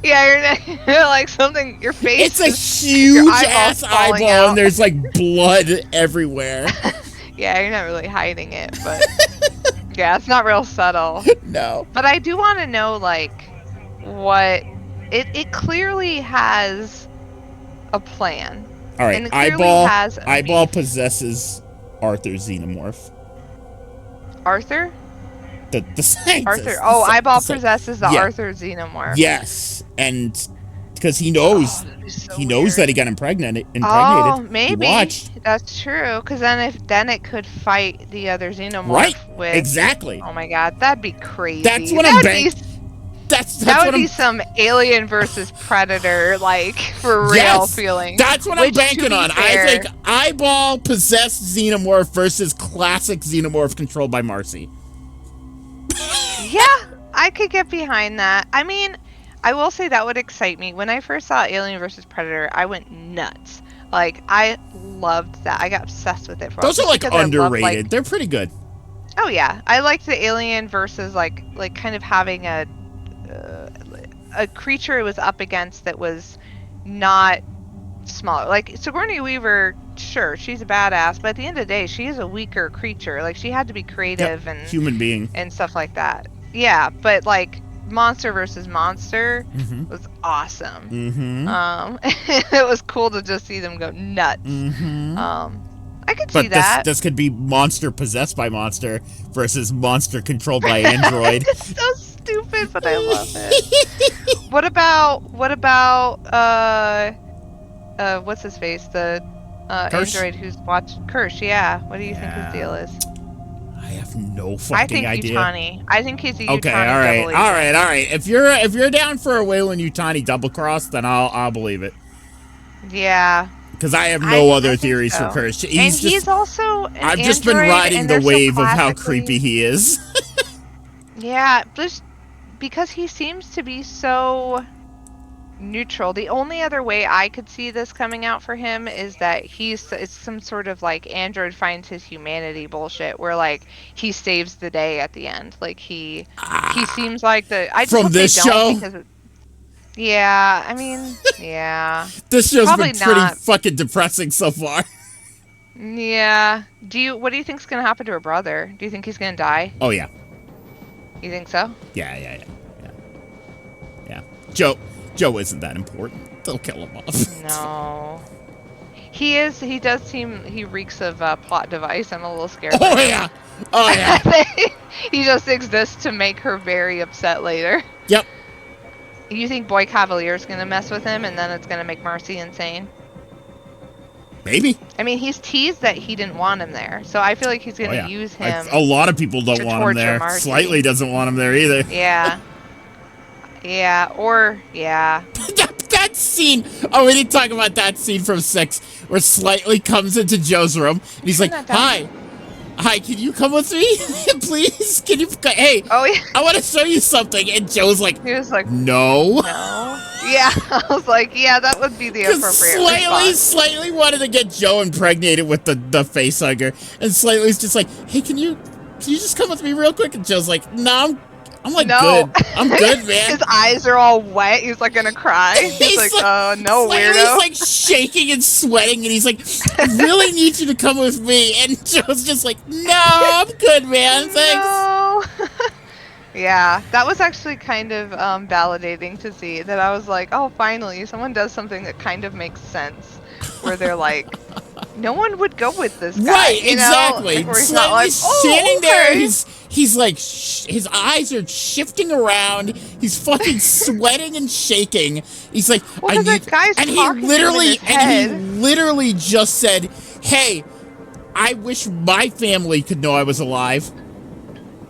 Yeah, you're like something. Your face. It's a huge ass eyeball, and there's like blood everywhere. Yeah, you're not really hiding it, but yeah, it's not real subtle. No. But I do want to know like what it clearly has. A plan. All right, eyeball possesses Arthur's xenomorph. Arthur? The scientist. Arthur. Oh, eyeball possesses the Arthur xenomorph. Yes, and because he knows that he got impregnated. Oh, maybe that's true. Because then it could fight the other xenomorph. Right. With, exactly. Oh my God, that'd be crazy. That's what I'm banking. That would be some Alien versus Predator, like, for real feeling. That's what I'm banking on. I think eyeball possessed xenomorph versus classic xenomorph controlled by Marcy. Yeah, I could get behind that. I mean, I will say that would excite me. When I first saw Alien versus Predator, I went nuts. Like, I loved that. I got obsessed with it. Those are, like, underrated. They're pretty good. Oh, yeah. I liked the Alien versus, like kind of having a creature it was up against that was not smaller. Like Sigourney Weaver, sure, she's a badass, but at the end of the day, she is a weaker creature. Like she had to be creative and human being and stuff like that. Yeah, but like monster versus monster was awesome. It was cool to just see them go nuts. I could see that. This could be monster possessed by monster versus monster controlled by android. It's so stupid, but I love it. What about what's his face? The android who's watched Kirsch, yeah. What do you think his deal is? I have no fucking idea. Utani. I think he's a Utani. Okay, all right. If you're down for a Wayland Utani double cross, then I'll believe it. Yeah. Because I have no other theories for Kirsch. He's also an I've just been riding the wave of how creepy he is. Yeah, just because he seems to be so neutral. The only other way I could see this coming out for him is that it's some sort of like android finds his humanity bullshit where like he saves the day at the end. Like he seems like the from this show. Yeah, I mean, yeah. This show's probably been pretty fucking depressing so far. Yeah. What do you think's gonna happen to her brother? Do you think he's gonna die? Oh yeah. You think so? Yeah. Joe isn't that important. They'll kill him off. No. He is. He does seem. He reeks of plot device. I'm a little scared. Oh yeah. He just exists to make her very upset later. Yep. You think Boy Cavalier's gonna mess with him, and then it's gonna make Marcy insane? Maybe. I mean, he's teased that he didn't want him there, so I feel like he's gonna use him. A lot of people don't want him there. Marcy. Slightly doesn't want him there either. Yeah. That scene. Oh, we didn't talk about that scene from 6, where Slightly comes into Joe's room and he's like, Hi, can you come with me? Please? Can you? Hey, I want to show you something. And Joe's like, he was like, No. Yeah, I was like, yeah, that would be the appropriate response. Slightly wanted to get Joe impregnated with the face hugger. And Slightly's just like, hey, can you just come with me real quick? And Joe's like, no, I'm like, good. I'm good, man. His eyes are all wet. He's like gonna cry. He's like, no, weirdo. He's like shaking and sweating, and he's like, I really need you to come with me. And Joe's just like, no, I'm good, man. Thanks. No. Yeah, that was actually kind of validating to see that. I was like, oh, finally, someone does something that kind of makes sense. Where they're like, no one would go with this guy. Right, exactly. Where he's not like, standing there, he's like, his eyes are shifting around. He's fucking sweating and shaking. He's like, and he literally just said, hey, I wish my family could know I was alive.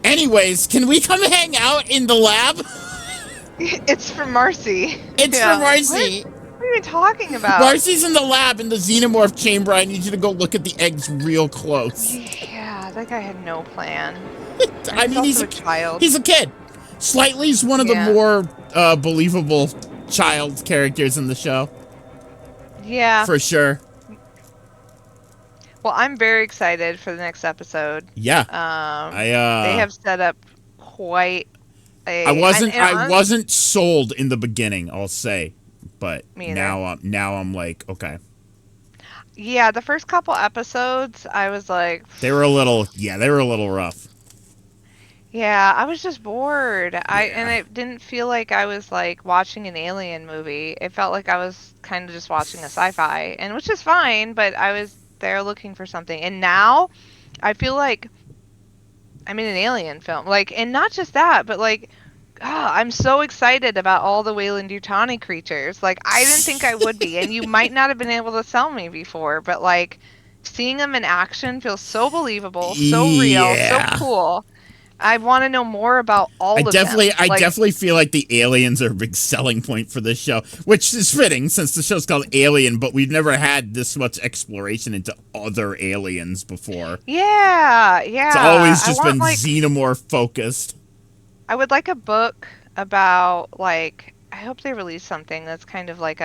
Anyways, can we come hang out in the lab? It's for Marcy. It's for Marcy. What are you talking about? Marcy's in the lab in the xenomorph chamber. I need you to go look at the eggs real close. Yeah, that guy had no plan. I mean, he's a child. He's a kid. Slightly's one of the more believable child characters in the show. Yeah. For sure. Well, I'm very excited for the next episode. Yeah. They have set up quite a... I wasn't sold in the beginning, I'll say. But now I'm like, okay. Yeah, the first couple episodes, I was like... They were a little rough. Yeah, I was just bored. And it didn't feel like I was like watching an alien movie. It felt like I was kind of just watching a sci-fi, and which is fine, but I was there looking for something. And now I feel like I'm in an alien film. Like, and not just that, but like, I'm so excited about all the Wayland Yutani creatures. Like, I didn't think I would be, and you might not have been able to sell me before, but like seeing them in action feels so believable, so real, so cool. I want to know more about all of them. I definitely feel like the aliens are a big selling point for this show, which is fitting since the show's called Alien, but we've never had this much exploration into other aliens before. Yeah. It's always just been xenomorph focused. I would like a book about, like, I hope they release something that's kind of like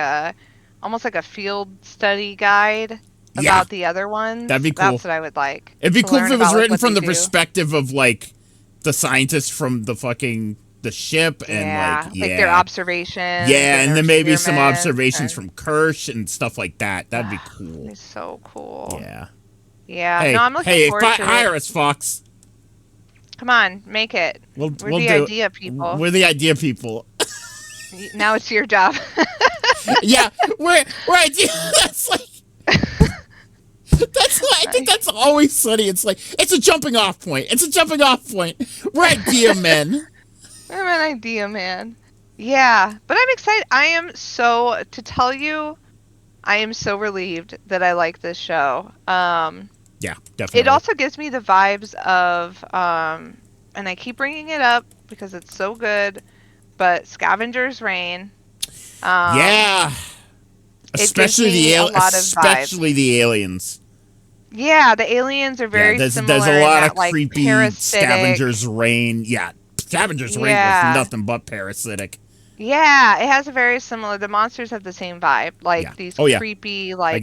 almost like a field study guide about the other ones. That'd be cool. That's what I would like. It'd be cool if it was written from the perspective of, like, the scientists from the ship and like their observations. Yeah, and then maybe some observations from Kirsch and stuff like that. That'd be cool. That'd be so cool. Yeah. Yeah. Hey, no, I'm looking forward to it. Hire us, Fox. Come on, make it. We'll We're we'll the do. idea people. We're the idea people. Now it's your job. Yeah, we're idea. That's like. That's why I think that's always funny. It's like it's a jumping off point. It's a jumping off point. We're idea men. I'm an idea man. Yeah, but I'm excited. To tell you, I am so relieved that I like this show. Yeah, definitely. It also gives me the vibes of, and I keep bringing it up because it's so good, but Scavenger's Reign. Yeah. Especially especially the aliens. Yeah, the aliens are very similar. There's a lot of like, creepy parasitic. Scavenger's Reign. Yeah, Scavenger's Reign was nothing but parasitic. Yeah, it has a very similar. The monsters have the same vibe, like these creepy, like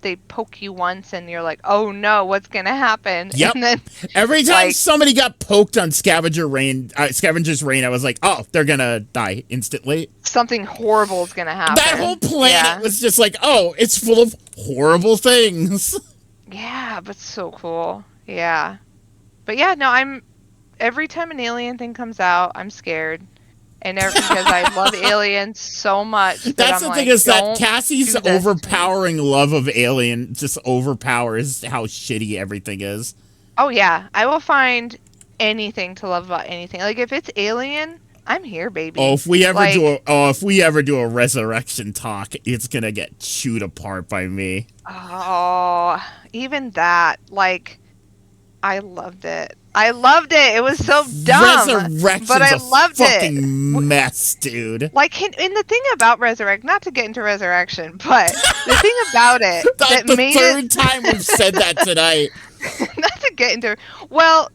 they poke you once and you're like, oh no, what's gonna happen? Yep. And then every time somebody got poked on Scavenger's Reign, I was like, oh, they're gonna die instantly. Something horrible is gonna happen. That whole planet was just like, oh, it's full of horrible things. Yeah, but so cool. Yeah, but yeah, no, every time an alien thing comes out, I'm scared. And because I love aliens so much. That's the thing is that Cassie's overpowering love of Alien just overpowers how shitty everything is. Oh yeah, I will find anything to love about anything. Like if it's Alien, I'm here, baby. Oh, if we ever do a resurrection talk, it's gonna get chewed apart by me. Oh, even that, like, I loved it. I loved it. It was so dumb, but I loved it. Fucking mess, dude. Like, and the thing about not to get into Resurrection, but the thing about it the third time we've said that tonight. Not to get into, well,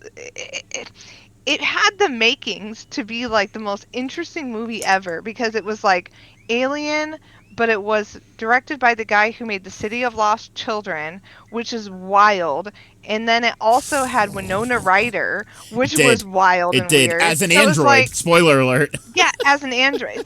it had the makings to be like the most interesting movie ever because it was like Alien, but it was directed by the guy who made The City of Lost Children, which is wild. And then it also had Winona Ryder, which was wild and weird. As an android. Spoiler alert. Yeah, as an android.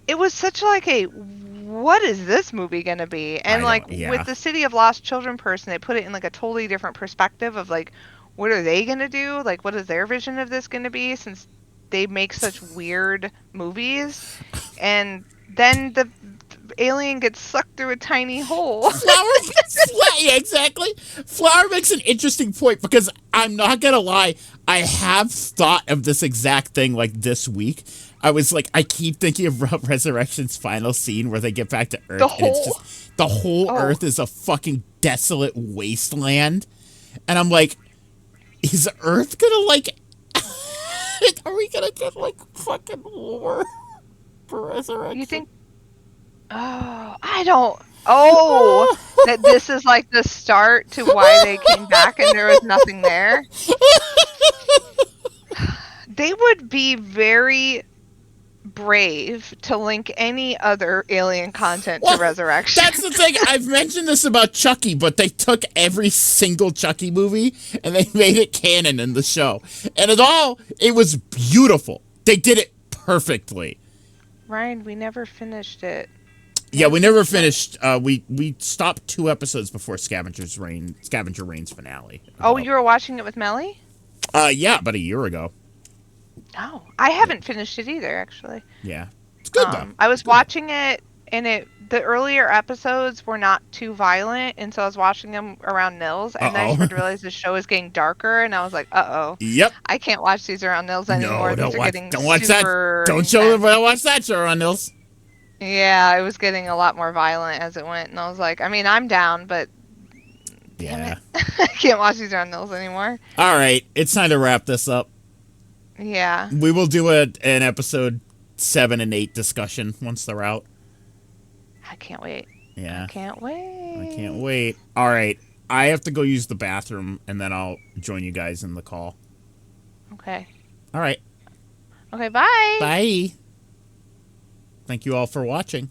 It was such like a, what is this movie going to be? And with The City of Lost Children person, they put it in like a totally different perspective of like, what are they going to do? Like, what is their vision of this going to be since they make such weird movies? And then the alien gets sucked through a tiny hole. Yeah, exactly. Flower makes an interesting point because I'm not gonna lie, I have thought of this exact thing like this week. I was like, I keep thinking of Resurrection's final scene where they get back to Earth and it's just the whole Earth is a fucking desolate wasteland, and I'm like, is Earth gonna like? Are we gonna get like fucking war for Resurrection? You think? Oh, I don't. Oh, that this is like the start to why they came back and there was nothing there. They would be very brave to link any other alien content to Resurrection. That's the thing. I've mentioned this about Chucky, but they took every single Chucky movie and they made it canon in the show. And it was beautiful. They did it perfectly. Ryan, we never finished it. Yeah, we never finished. We stopped 2 episodes before Scavenger Reign's finale. Oh, you were watching it with Melly? Yeah, about a year ago. Oh, I haven't finished it either, actually. Yeah, it's good though. I was watching it, and the earlier episodes were not too violent, and so I was watching them around Nils, and then I started to realize the show is getting darker, and I was like, uh-oh. Yep. I can't watch these around Nils anymore. No, don't watch that. Don't show them. Watch that show around Nils. Yeah, it was getting a lot more violent as it went, and I was like, I mean, I'm down, but damn it. I can't watch these around Nils anymore. All right, it's time to wrap this up. Yeah. We will do an episode 7 and 8 discussion once they're out. I can't wait. Yeah. I can't wait. All right, I have to go use the bathroom, and then I'll join you guys in the call. Okay. All right. Okay, bye. Bye. Thank you all for watching.